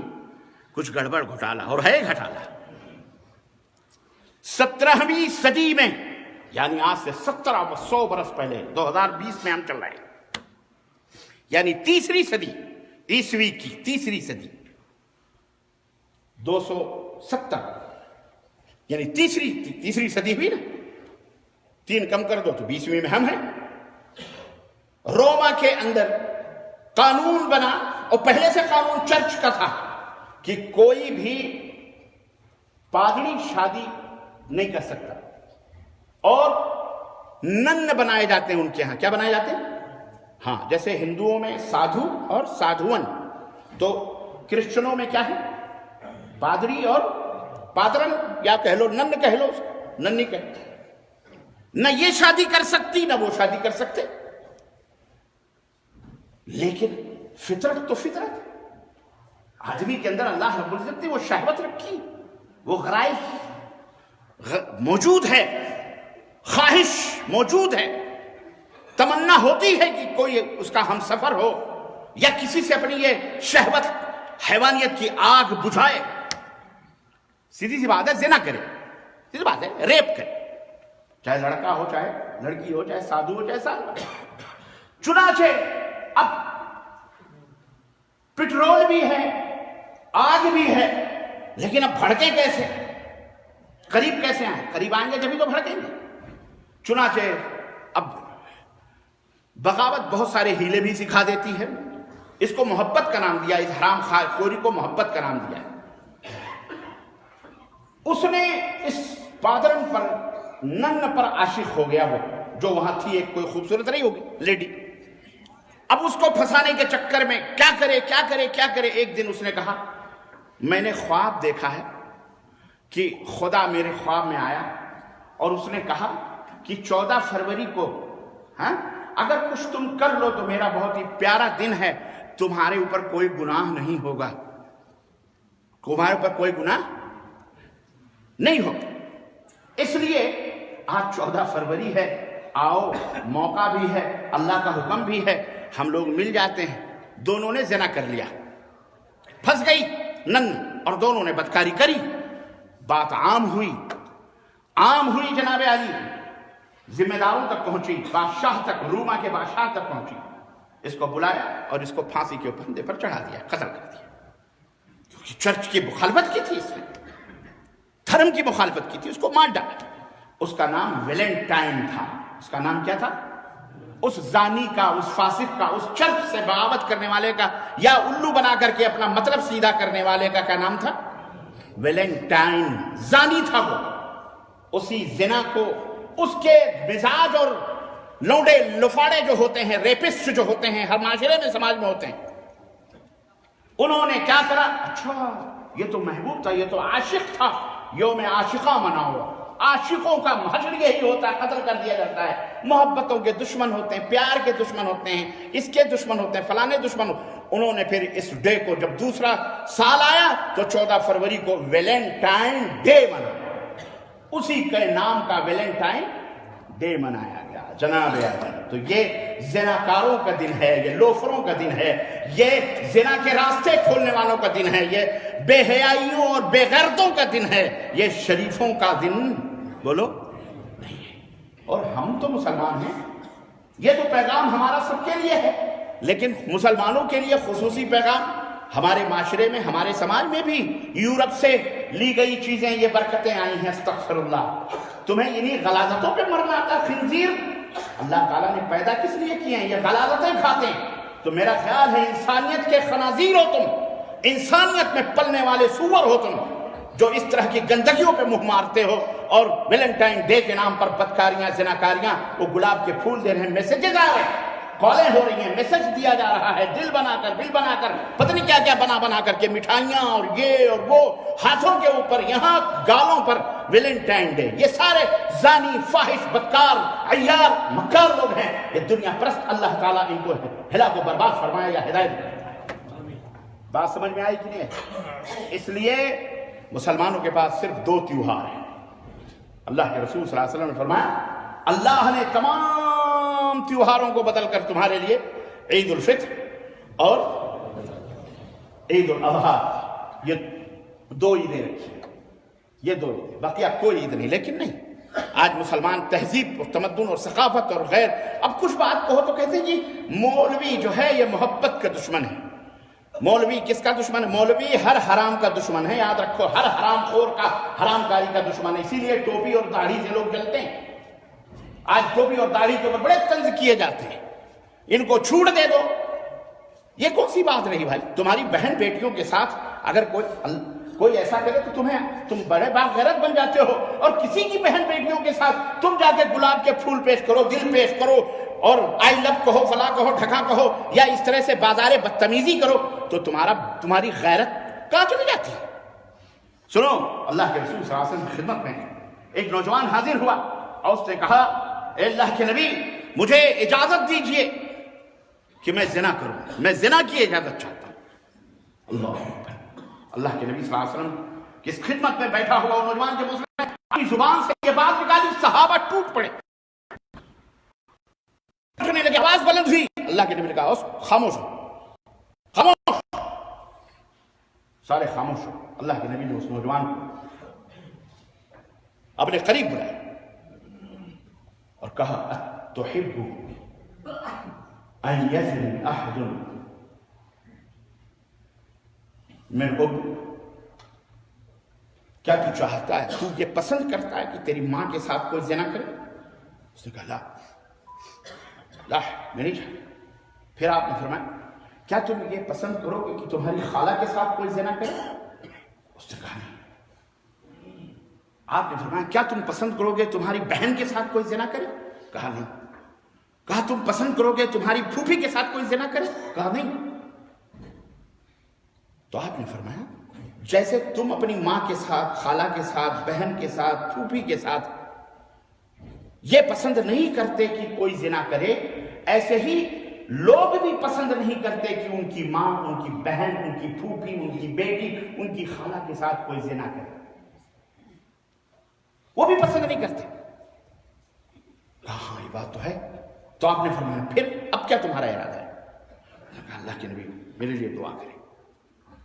کچھ گڑبڑ گھوٹالا، اور ہے گھٹالا۔ 17ویں صدی میں، یعنی آج سے 1700 برس پہلے، 2020 میں ہم چل رہے ہیں، یعنی تیسری صدی، عیسوی کی تیسری صدی، 270، یعنی تیسری صدی ہوئی نا، 3 کم کر دو تو 20ویں میں ہم ہیں۔ روما کے اندر قانون بنا، اور پہلے سے قانون چرچ کا تھا کہ کوئی بھی پادری شادی نہیں کر سکتا، اور نن بنائے جاتے ہیں ان کے ہاں۔ کیا بنائے جاتے ہیں؟ ہاں، جیسے ہندوؤں میں سادھو اور سادھون، تو کرسچنوں میں کیا ہے؟ پادری اور پادرن، یا کہہ لو نن، کہہ لو اس کو ننی کہتے، نہ یہ شادی کر سکتی نہ وہ شادی کر سکتے۔ لیکن فطرت تو فطرت، آدمی کے اندر اللہ رب العزت نے وہ شہوت رکھی، وہ غرائز موجود ہے، خواہش موجود ہے، تمنا ہوتی ہے کہ کوئی اس کا ہم سفر ہو، یا کسی سے اپنی یہ شہوت حیوانیت کی آگ بجھائے۔ سیدھی سی بات ہے، زنا کرے، سیدھی بات ہے، ریپ کرے، چاہے لڑکا ہو چاہے لڑکی ہو، چاہے سادھو ہو چاہے سادھو۔ چنانچہ اب پٹرول بھی ہے، آگ بھی ہے، لیکن اب بھڑکے کیسے؟ قریب کیسے آئیں؟ قریب آئیں گے جبھی تو بھڑکیں گے۔ چنانچہ اب بغاوت بہت سارے ہیلے بھی سکھا دیتی ہے، اس کو محبت کا نام دیا، اس حرام خوری کو محبت کا نام دیا۔ اس نے اس پادرن پر، نن پر عاشق ہو گیا، وہ جو وہاں تھی، ایک کوئی خوبصورت رہی ہوگی لیڈی۔ اب اس کو پھنسانے کے چکر میں کیا کرے۔ ایک دن اس نے کہا میں نے خواب دیکھا ہے کہ خدا میرے خواب میں آیا اور اس نے کہا کہ 14 فروری کو اگر کچھ تم کر لو تو میرا بہت ہی پیارا دن ہے، تمہارے اوپر کوئی گناہ نہیں ہوگا، تمہارے اوپر کوئی گناہ نہیں ہوگا۔ اس لیے آج 14 فروری ہے، آؤ موقع بھی ہے، اللہ کا حکم بھی ہے، ہم لوگ مل جاتے ہیں۔ دونوں نے زنا کر لیا، پھنس گئی نن، اور دونوں نے بدکاری کری، بات عام ہوئی جناب علی، ذمہ داروں تک پہنچی، بادشاہ تک، روما کے بادشاہ تک پہنچی۔ اس کو بلایا اور اس کو پھانسی کے پھندے پر چڑھا دیا، قتل کر دیا، کیونکہ چرچ کی مخالفت کی تھی، اس نے دھرم کی مخالفت کی تھی، اس کو مار ڈالا۔ اس کا نام ویلنٹائن تھا۔ اس کا نام کیا تھا؟ اس زانی کا، اس فاسق کا، اس چرچ سے بغاوت کرنے والے کا، یا الو بنا کر کے اپنا مطلب سیدھا کرنے والے کا کیا نام تھا؟ ویلنٹائن۔ زانی تھا وہ۔ اسی زنا کو اس کے مزاج اور لونڈے لفاڑے جو ہوتے ہیں، ریپسٹ جو ہوتے ہیں، ہر معاشرے میں، سماج میں ہوتے ہیں، انہوں نے کیا کرا؟ اچھا یہ تو محبوب تھا، یہ تو عاشق تھا، یوم عاشقہ مناؤ۔ عاشقوں کا محشر یہی ہوتا ہے، قتل کر دیا جاتا ہے۔ محبتوں کے دشمن ہوتے ہیں، پیار کے دشمن ہوتے ہیں، اس کے دشمن ہوتے ہیں، فلانے دشمن انہوں نے پھر اس ڈے کو، جب دوسرا سال آیا تو 14 فروری کو ویلنٹائن ڈے منایا، اسی کے نام کا ویلنٹائن ڈے منایا گیا جناب عالی۔ تو یہ زناکاروں کا دن ہے، یہ لوفروں کا دن ہے، یہ زنا کے راستے کھولنے والوں کا دن ہے، یہ بے حیائیوں اور بے غیرتوں کا دن ہے، یہ شریفوں کا دن بولو نہیں ہے۔ اور ہم تو مسلمان ہیں، یہ تو پیغام ہمارا سب کے لیے ہے، لیکن مسلمانوں کے لیے خصوصی پیغام ہمارے معاشرے میں، ہمارے سماج میں بھی یورپ سے لی گئی چیزیں، یہ برکتیں آئی ہیں۔ استغفر اللہ، تمہیں انہی غلاظتوں پہ مرنا آتا؟ خنزیر اللہ تعالیٰ نے پیدا کس لیے کیے ہیں؟ یہ غلاظتیں کھاتے ہیں۔ تو میرا خیال ہے انسانیت کے خنازیر ہو تم، انسانیت میں پلنے والے سور ہو تم، جو اس طرح کی گندگیوں پہ منہ مارتے ہو، اور ویلنٹائن ڈے کے نام پر بدکاریاں، زناکاریاں، وہ گلاب کے پھول دے رہے ہیں، میسیجز آ رہے ہیں، کالیں ہو رہی ہیں، میسج دیا جا رہا ہے، دل بنا کر پتہ نہیں کیا کیا بنا کر کے، مٹھائیاں اور یہ اور وہ، ہاتھوں کے اوپر، یہاں گالوں پر ویلنٹائن ڈے۔ یہ سارے زانی، فاحش، بدکار، عیار، مکار لوگ ہیں، یہ دنیا پرست۔ اللہ تعالیٰ ان کو ہلاک و برباد فرمائے یا ہدایت دے۔ بات سمجھ میں آئی کہ نہیں ہے؟ اس لیے مسلمانوں کے پاس صرف 2 تیوہار ہیں۔ اللہ کے رسول صلی اللہ علیہ وسلم نے فرمایا اللہ نے تمام تیوہاروں کو بدل کر تمہارے لیے عید الفطر اور عید الاضحیٰ، یہ 2 عیدیں رکھی ہیں، یہ 2 عیدیں، باقی اب کوئی عید نہیں۔ لیکن نہیں، آج مسلمان تہذیب اور تمدن اور ثقافت اور غیر، اب کچھ بات کہو تو کہتے ہیں جی مولوی جو ہے یہ محبت کا دشمن ہے۔ مولوی کس کا دشمن ہے؟ مولوی ہر حرام کا دشمن ہے، یاد رکھو، ہر حرام خور کا، حرام کاری کا دشمن ہے۔ اسی لیے ٹوپی اور داڑھی سے لوگ جلتے ہیں۔ آج ٹوپی اور داڑھی کے اوپر بڑے طنز کیے جاتے ہیں، ان کو چھوٹ دے دو۔ یہ کون سی بات رہی بھائی؟ تمہاری بہن بیٹیوں کے ساتھ اگر کوئی ایسا کرے تو تم بڑے باغیرت بن جاتے ہو، اور کسی کی بہن بیٹیوں کے ساتھ تم جا کے گلاب کے پھول پیش کرو، دل پیش کرو، اور آئی لو کہو، فلاں کہو، ڈھکا کہو، یا اس طرح سے بازار بدتمیزی کرو، تو تمہاری غیرت کہاں چلی جاتی ہے؟ سنو، اللہ کے رسول صلی اللہ علیہ وسلم کی خدمت میں ایک نوجوان حاضر ہوا اور اس نے کہا اے اللہ کے نبی، مجھے اجازت دیجئے کہ میں زنا کروں، میں زنا کی اجازت چاہتا ہوں۔ اللہ کے نبی صلی اللہ علیہ وسلم کی اس خدمت میں بیٹھا ہوا وہ نوجوان جب اس نے اپنی زبان سے یہ بات نکالی، صحابہ ٹوٹ پڑے، لگے، آواز بلند ہوئی۔ اللہ کے نبی نے کہا خاموش ہو، خاموش، سارے خاموش ہو۔ اللہ کے نبی نے اس نوجوان کو اپنے قریب بلایا اور کہا تحب ان یزنی احد من حب، کیا تو چاہتا ہے، تو یہ پسند کرتا ہے کہ تیری ماں کے ساتھ کوئی زنا کرے؟ اس نے کہا لا، میں نہیں چاہتا۔ پھر آپ نے فرمایا کیا تم یہ پسند کرو گے کہ تمہاری خالہ کے ساتھ کوئی زنا کرے؟ اس نے کہا نہیں۔ آپ نے فرمایا کیا تم پسند کرو گے تمہاری بہن کے ساتھ کوئی زنا کرے؟ کہا نہیں۔ کہا تم پسند کرو گے تمہاری پھوپھی کے ساتھ کوئی زنا کرے؟ کہا نہیں۔ تو آپ نے فرمایا جیسے تم اپنی ماں کے ساتھ، خالہ کے ساتھ، بہن کے ساتھ، پھوپھی کے ساتھ یہ پسند نہیں کرتے کہ کوئی زنا کرے، ایسے ہی لوگ بھی پسند نہیں کرتے کہ ان کی ماں، ان کی بہن، ان کی پھوپھی، ان کی بیٹی، ان کی خالہ کے ساتھ کوئی زنا کرے، وہ بھی پسند نہیں کرتے۔ ہاں یہ بات تو ہے۔ تو آپ نے فرمایا پھر اب کیا تمہارا ارادہ ہے؟ اللہ کے نبی میرے لیے دعا کریں،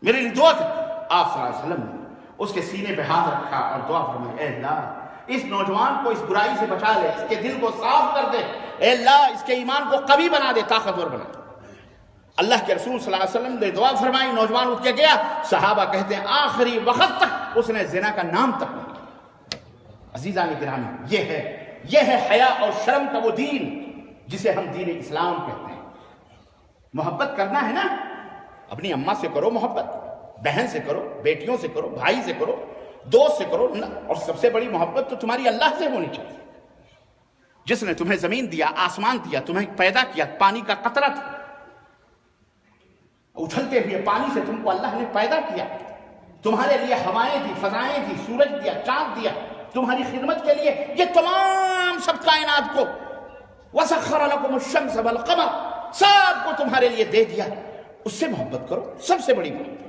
میرے لیے دعا کریں۔ آپ صلی اللہ علیہ وسلم نے اس کے سینے پہ ہاتھ رکھا اور دعا فرمائی، اے اللہ اس نوجوان کو اس برائی سے بچا لے، اس کے دل کو صاف کر دے، اے اللہ اس کے ایمان کو قوی بنا دے، طاقتور بنا دے۔ اللہ کے رسول صلی اللہ علیہ وسلم نے دعا فرمائی، نوجوان اٹھ کے گیا۔ صحابہ کہتے ہیں آخری وقت تک اس نے زنا کا نام تک نہیں لیا۔ عزیزان گرامی، یہ ہے حیا اور شرم کا وہ دین جسے ہم دین اسلام کہتے ہیں۔ محبت کرنا ہے نا، اپنی اماں سے کرو محبت، بہن سے کرو، بیٹیوں سے کرو، بھائی سے کرو، دوست سے کرو، اور سب سے بڑی محبت تو تمہاری اللہ سے ہونی چاہیے، جس نے تمہیں زمین دیا، آسمان دیا، تمہیں پیدا کیا، پانی کا قطرہ تھا، اچھلتے ہوئے پانی سے تم کو اللہ نے پیدا کیا، تمہارے لیے ہوائیں دی، فضائیں دی، سورج دیا، چاند دیا، تمہاری خدمت کے لیے یہ تمام سب کائنات کو وَسَخَّرَ لَكُمُ الشَّمْسَ وَالْقَمَرَ سب کو تمہارے لیے دے دیا، اس سے محبت کرو، سب سے بڑی محبت۔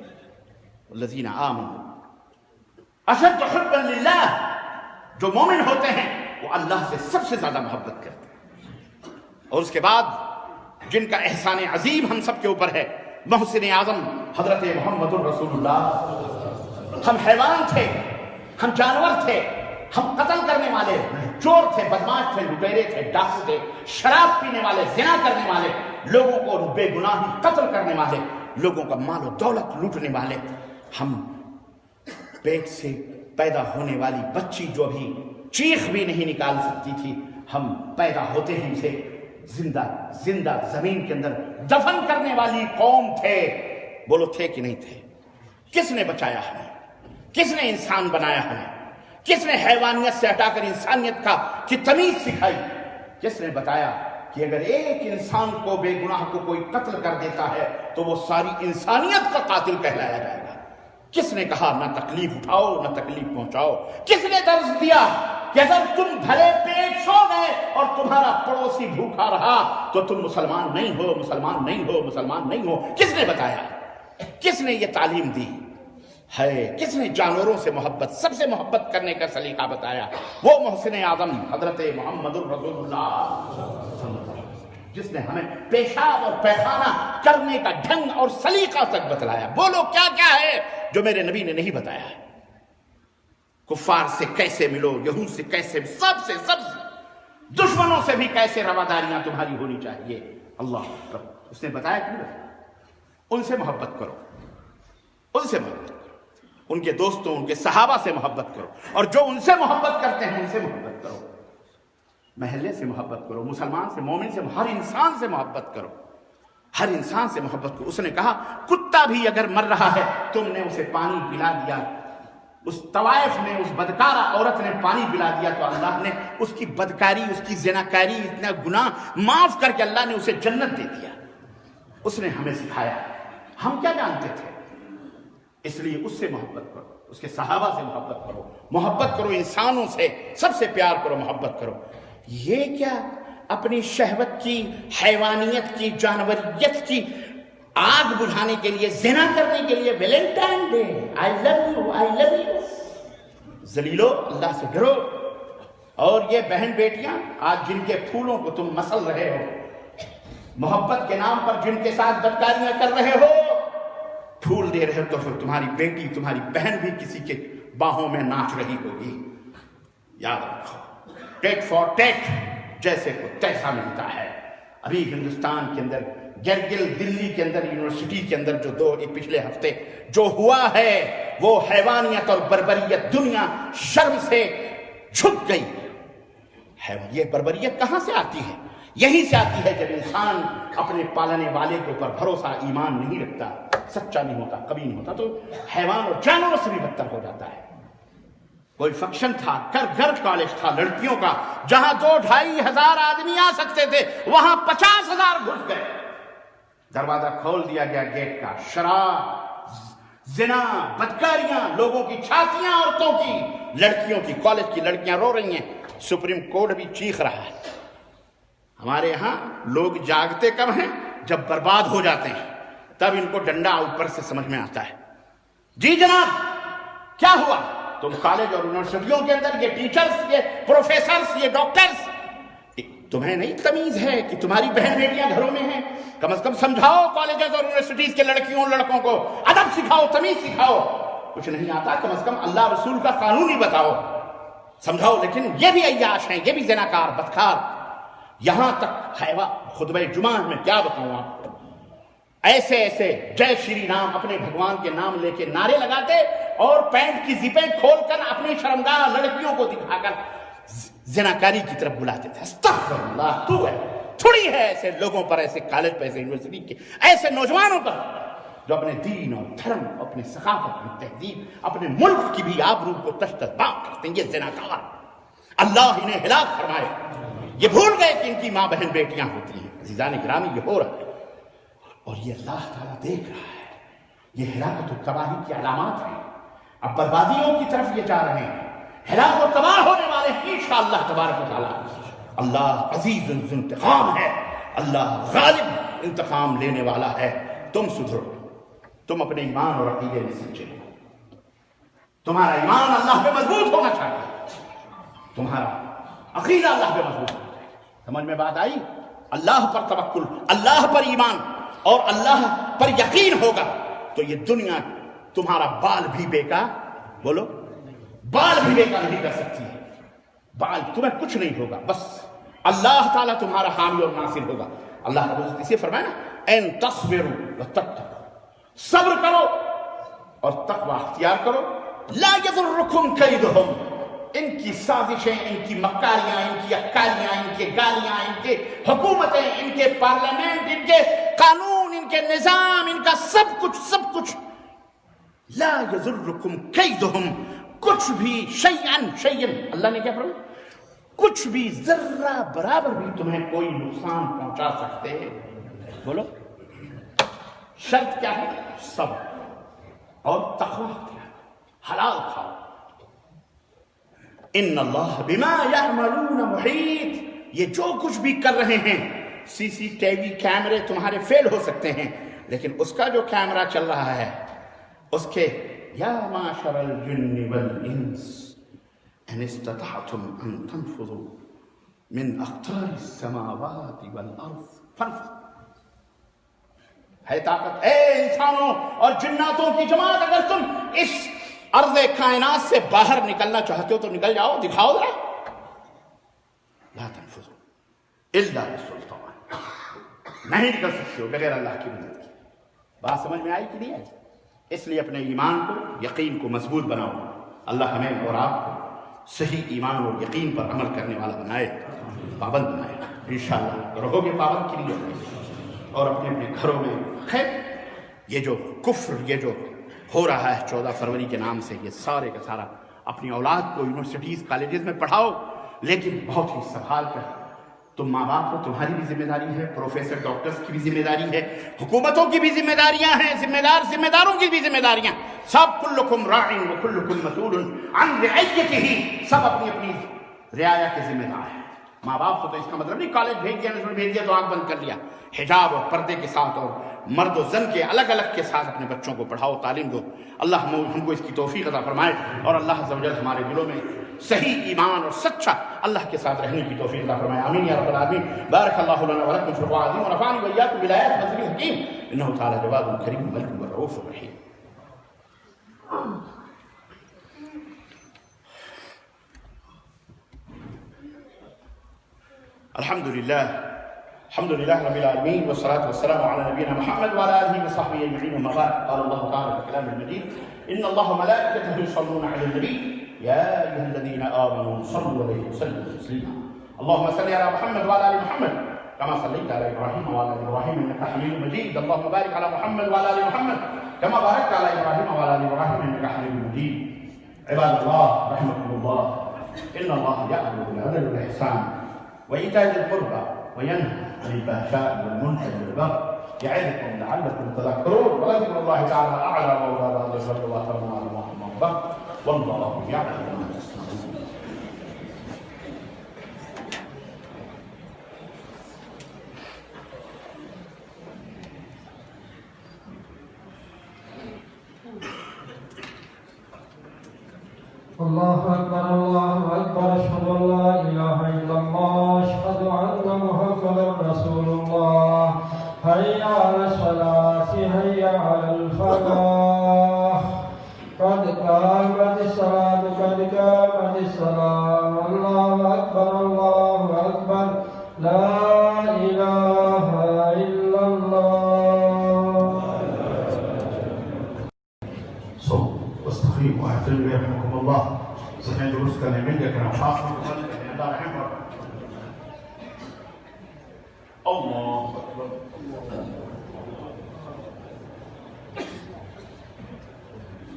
الَّذِينَ آمَنُوا أَشَدُّ حُبًّا لِلَّهِ جو مومن ہوتے ہیں وہ اللہ سے سب سے زیادہ محبت کرتے ہیں۔ اور اس کے بعد جن کا احسان عظیم ہم سب کے اوپر ہے، محسن اعظم حضرت محمد الرسول اللہ۔ ہم حیوان تھے، ہم جانور تھے، ہم قتل کرنے والے چور تھے، بدماش تھے، لٹیرے تھے، ڈاکو تھے، شراب پینے والے، زنا کرنے والے، لوگوں کو بے گناہی قتل کرنے والے، لوگوں کا مال و دولت لوٹنے والے۔ ہم پیٹ سے پیدا ہونے والی بچی جو بھی چیخ بھی نہیں نکال سکتی تھی، ہم پیدا ہوتے ہی اسے زندہ زمین کے اندر دفن کرنے والی قوم تھے۔ بولو تھے کہ نہیں تھے؟ کس نے بچایا ہمیں؟ کس نے انسان بنایا ہمیں؟ کس نے حیوانیت سے ہٹا کر انسانیت کی تمیز سکھائی؟ کس نے بتایا کہ اگر ایک انسان کو بے گناہ کو کوئی قتل کر دیتا ہے تو وہ ساری انسانیت کا قاتل کہلایا جائے گا؟ کس نے کہا نہ تکلیف اٹھاؤ نہ تکلیف پہنچاؤ؟ کس نے درس دیا کہ اگر تم بھلے پیٹ سو گئے اور تمہارا پڑوسی بھوکا رہا تو تم مسلمان نہیں ہو، مسلمان نہیں ہو، مسلمان نہیں ہو؟ کس نے بتایا؟ کس نے یہ تعلیم دی ہے؟ کس نے جانوروں سے محبت، سب سے محبت کرنے کا سلیقہ بتایا؟ وہ محسن اعظم حضرت محمد الرسول اللہ، جس نے ہمیں پیشاب اور پیخانہ کرنے کا ڈھنگ اور سلیقہ تک بتلایا۔ بولو کیا کیا ہے جو میرے نبی نے نہیں بتایا ہے؟ کفار سے کیسے ملو، یہود سے کیسے، سب سے دشمنوں سے بھی کیسے رواداریاں تمہاری ہونی چاہیے۔ اللہ اکبر، اس نے بتایا کہ نہیں بتایا؟ ان سے محبت کرو، ان سے محبت کرو، ان کے دوستوں، ان کے صحابہ سے محبت کرو، اور جو ان سے محبت کرتے ہیں ان سے محبت کرو۔ محلے سے محبت کرو، مسلمان سے، مومن سے، ہر انسان سے محبت کرو، ہر انسان سے محبت کرو۔ اس نے کہا کتا بھی اگر مر رہا ہے تم نے اسے پانی پلا دیا، اس طوائف نے، اس بدکارہ عورت نے پانی پلا دیا تو اللہ نے اس کی بدکاری، اس کی زناکاری، اتنا گناہ معاف کر کے اللہ نے اسے جنت دے دیا۔ اس نے ہمیں سکھایا، ہم کیا جانتے تھے؟ اس لیے اس سے محبت کرو، اس کے صحابہ سے محبت کرو، انسانوں سے سب سے پیار کرو، محبت کرو۔ یہ کیا اپنی شہوت کی، حیوانیت کی، جانوریت کی آگ بجھانے کے لیے، زنا کرنے کے لیے Valentine day, I love you, I love you. ذلیلو، اللہ سے ڈرو۔ اور یہ بہن بیٹیاں آج جن کے پھولوں کو تم مسل رہے ہو، محبت کے نام پر جن کے ساتھ بدکاریاں کر رہے ہو، پھول دے رہے ہو، تو پھر تمہاری بیٹی، تمہاری بہن بھی کسی کے باہوں میں ناچ رہی ہوگی۔ یاد رکھو، ٹیٹ فار ٹیٹ، جیسے کو تیسا ملتا ہے۔ ابھی ہندوستان کے اندر گرگل دلی کے اندر یونیورسٹی کے اندر جو پچھلے ہفتے جو ہوا ہے، وہ حیوانیت اور بربریت، دنیا شرم سے جھک گئی ہے۔ یہ بربریت کہاں سے آتی ہے؟ یہیں سے آتی ہے جب انسان اپنے پالنے والے کے اوپر بھروسہ، ایمان نہیں رکھتا، سچا نہیں ہوتا، کبھی نہیں ہوتا، تو حیوان اور جانوروں سے بھی بدتر ہو جاتا ہے۔ کوئی فنکشن تھا، گھر کالج تھا لڑکیوں کا، جہاں 2-2.5 ہزار آدمی آ سکتے تھے وہاں 50,000 گھس گئے۔ دروازہ کھول دیا گیا گیٹ کا، شراب، زنا، بدکاریاں، لوگوں کی چھاتیاں عورتوں کی، لڑکیوں کی، کالج کی لڑکیاں رو رہی ہیں، سپریم کورٹ بھی چیخ رہا ہے۔ ہمارے ہاں لوگ جاگتے کب ہیں؟ جب برباد ہو جاتے ہیں، تب ان کو ڈنڈا اوپر سے سمجھ میں آتا ہے۔ جی جناب کیا ہوا؟ تم کالج اور یونیورسٹیوں کے اندر یہ ٹیچرز، یہ پروفیسرز، یہ ڈاکٹرز، تمہیں نہیں تمیز ہے کہ تمہاری بہن بیٹیاں گھروں میں ہیں؟ کم از کم سمجھاؤ کالجز اور یونیورسٹیز کے لڑکیوں لڑکوں کو، ادب سکھاؤ، تمیز سکھاؤ۔ کچھ نہیں آتا، کم از کم اللہ رسول کا قانون ہی بتاؤ، سمجھاؤ۔ لیکن یہ بھی عیاش ہیں، یہ بھی زناکار، بدکار، یہاں تک حیوا۔ خطبہ جمعہ میں کیا بتاؤں آپ کو، ایسے ایسے جے شری رام اپنے بھگوان کے نام لے کے نعرے لگاتے اور پینٹ کی زپیں کھول کر اپنی شرمگاہ لڑکیوں کو دکھا کر زناکاری کی طرف بلاتے تھے۔ استغفر اللہ، تو ہے تھوڑی ہے ایسے لوگوں پر، ایسے کالج پر، ایسے یونیورسٹی کے ایسے نوجوانوں پر جو اپنے دین اور دھرم، اپنے ثقافت، اپنی تہذیب، اپنے ملک کی بھی آبرو کو تشت بام کرتے ہیں۔ یہ زناکار، اللہ انہیں ہلاک فرمائے۔ یہ بھول گئے کہ ان کی ماں بہن بیٹیاں ہوتی ہیں۔ عزیزان گرامی، یہ ہو رہا ہے اور یہ اللہ تعالیٰ دیکھ رہا ہے۔ یہ ہلاکت و تباہی کی علامات ہیں۔ اب بربادیوں کی طرف یہ جا رہے ہیں، ہلاک و تباہ ہونے والے ہیں انشاءاللہ تبارک و تعالیٰ۔ اللہ عزیز انتقام ہے، اللہ غالب انتقام لینے والا ہے۔ تم سدھرو، تم اپنے ایمان اور عقیدے میں سچے ہو، تمہارا ایمان اللہ پہ مضبوط ہونا چاہیے، تمہارا عقیدہ اللہ پہ مضبوط ہونا چاہیے۔ سمجھ میں بات آئی؟ اللہ پر توکل، اللہ پر ایمان اور اللہ پر یقین ہوگا تو یہ دنیا تمہارا بال بھی بیکار، بولو، بال بھی بیکار نہیں کر سکتی ہے۔ بال تمہیں کچھ نہیں ہوگا، بس اللہ تعالیٰ تمہارا حامی اور ناصر ہوگا۔ اللہ رب العزت اسے فرمایا نا، ان تصبروا وتتقوا، صبر کرو اور تقوی اختیار کرو، لا یضرکم کیدہم، ان کی سازشیں، ان کی مکاریاں، ان کی اکاریاں، ان کے گالیاں، ان کے حکومتیں، ان کے پارلیمنٹ، ان کے قانون، ان کے نظام، ان کا سب کچھ لا یضرکم کیدہم، کچھ بھی شیئن، اللہ نے کیا فرمایا؟ کچھ بھی ذرہ برابر بھی تمہیں کوئی نقصان پہنچا سکتے ہیں۔ بولو، شرط کیا ہے؟ صبر اور تقویٰ اختیار، حلال کھاؤ۔ ان اللہ بما یعملون محیط، یہ جو کچھ بھی کر رہے ہیں، سی سی ٹی وی کیمرے تمہارے فیل ہو سکتے ہیں، لیکن اس کا جو کیمرہ چل رہا ہے اس کے یا معشر الجن والانس ان استطعتم ان تنفذوا من اقطار السماوات والارض فانفذوا، ہے طاقت اے انسانوں اور جناتوں کی جماعت، اگر تم اس ارض کائنات سے باہر نکلنا چاہتے ہو تو نکل جاؤ، دکھاؤ ذرا۔ لا تنفذوا الا بالسلطان، نہیں نکل سکتے ہو بغیر اللہ کی مدد کی۔ بات سمجھ میں آئی کہ نہیں آئی؟ اس لیے اپنے ایمان کو، یقین کو مضبوط بناؤ۔ اللہ ہمیں اور آپ کو صحیح ایمان اور یقین پر عمل کرنے والا بنائے، پابند بنائے۔ انشاءاللہ رہو گے پابند کے لیے، اور اپنے اپنے گھروں میں خیر یہ جو کفر، یہ جو ہو رہا ہے 14 فروری کے نام سے، یہ سارے کا سارا اپنی اولاد کو یونیورسٹیز کالجز میں پڑھاؤ، لیکن بہت ہی سنبھال کر۔ تم ماں باپ کو، تمہاری بھی ذمہ داری ہے، پروفیسر ڈاکٹرز کی بھی ذمہ داری ہے، حکومتوں کی بھی ذمہ داریاں ہیں، ذمہ داروں کی بھی ذمہ داریاں، سب کلکم راع وکلکم مسئول عن رعیتہ، سب اپنی اپنی رعایا کے ذمہ دار ہیں۔ ماں باپ کو تو اس کا مطلب نہیں کالج بھیج دیا، بھیج دیا تو آنکھ بند کر لیا، حجاب اور پردے کے ساتھ اور مرد و زن کے الگ الگ کے ساتھ اپنے بچوں کو پڑھاؤ، تعلیم دو۔ اللہ ہم کو اس کی توفیق عطا فرمائے، اور اللہ عز و جل ہمارے دلوں میں صحیح ایمان اور سچا اللہ کے ساتھ رہنے کی توفیق عطا فرمائے، آمین یا رب العالمین۔ بارک اللہ لنا ولکم فی القرآن العظیم ونفعني وإياكم بالآیات والذکر الحکیم، انہ تعالی جواد کریم ملک رؤوف رحیم۔ الحمد لله رب العالمين، والصلاة والسلام على نبينا محمد وعلى آله وصحبه أجمعين، وما بعد. قال الله تعالى في كلامه المجيد: إن الله وملائكته يصلون على النبي يا أيها الذين آمنوا صلوا عليه وسلموا تسليما. اللهم صل على محمد وعلى آل محمد كما صليت على إبراهيم وعلى آل إبراهيم إنك حميد مجيد. اللهم بارك على محمد وعلى آل محمد كما باركت على إبراهيم وعلى آل إبراهيم إنك حميد مجيد. عباد الله رحمكم الله، إن الله يأمر بالعدل والإحسان وإيتاء ذي القربى وينهى عن الفحشاء والمنكر والبغي يعظكم لعلكم تذكرون، ولكن الله تعالى أعلى ولا صلى الله على محمد والله يعلم ما تصنعون. الله أكبر الله أكبر أشهد أن لا إله إلا الله أشهد أن محمدا رسول الله حي على الصلاة حي على الفلاح قد قامت الصلاة قد قامت الصلاة الله أكبر لا إله إلا الله. واستقيموا واعتدلوا يرحمكم الله. سمعت رزقا منك كان حاصل الله يرحمك. الله أكبر.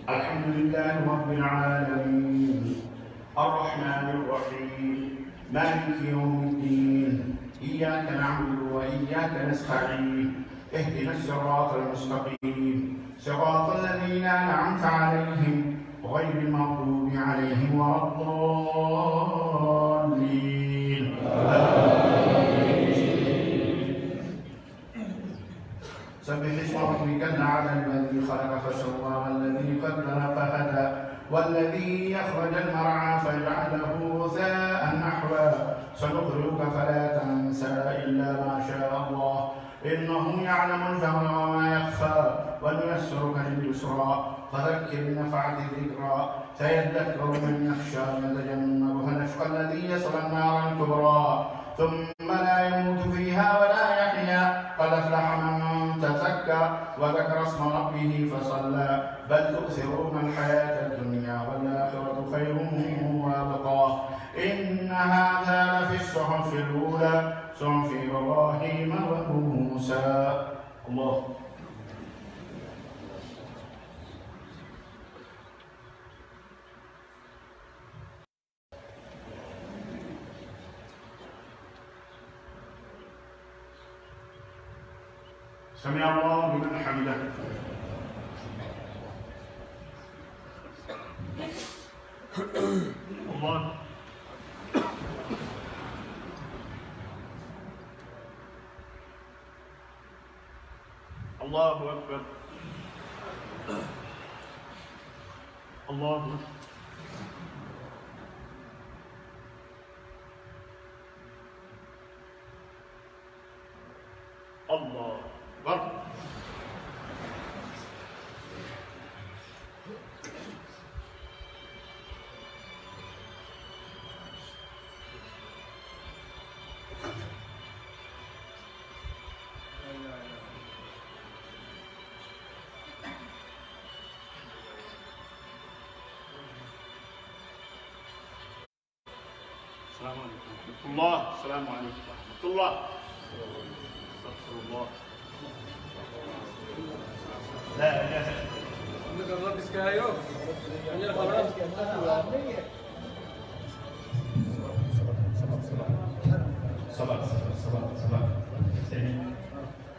الحمد لله رب العالمين الرحمن الرحيم مالك يوم الدين إياك نعبد وإياك نستعين اهدنا الصراط المستقيم صراط الذين أنعمت عليهم غير المغضوب عليهم ولا الضالين. سبح اسم ربك الأعلى الذي خلق فسوى والذي قدر فهدى والذي يخرج المرعى فجعله غثاء نحوا سنقرئك فلا تنسى إلا ما شاء الله إنه يعلم الجهر وما يخفى ونيسرك لليسرى فذكر نفعت الذكرى سيذكر من يخشى ويتجنبها الأشقى الذي يصلى النار الكبرى ثم لا يموت فيها ولا يحيا قد أفلح من تزكى وذكر اسم ربه فصلى بل تؤثرون الحياة الدنيا والآخرة خير وأبقى إن هذا لفي الصحف الأولى صحف إبراهيم وموسى. الله. سمع الله لمن حمده. الله. الله أكبر. الله أكبر. الله أكبر. السلام عليكم ورحمة الله. السلام عليكم ورحمة الله. استغفر الله. لا لا نقرب اسكايو يعني خلاص صبر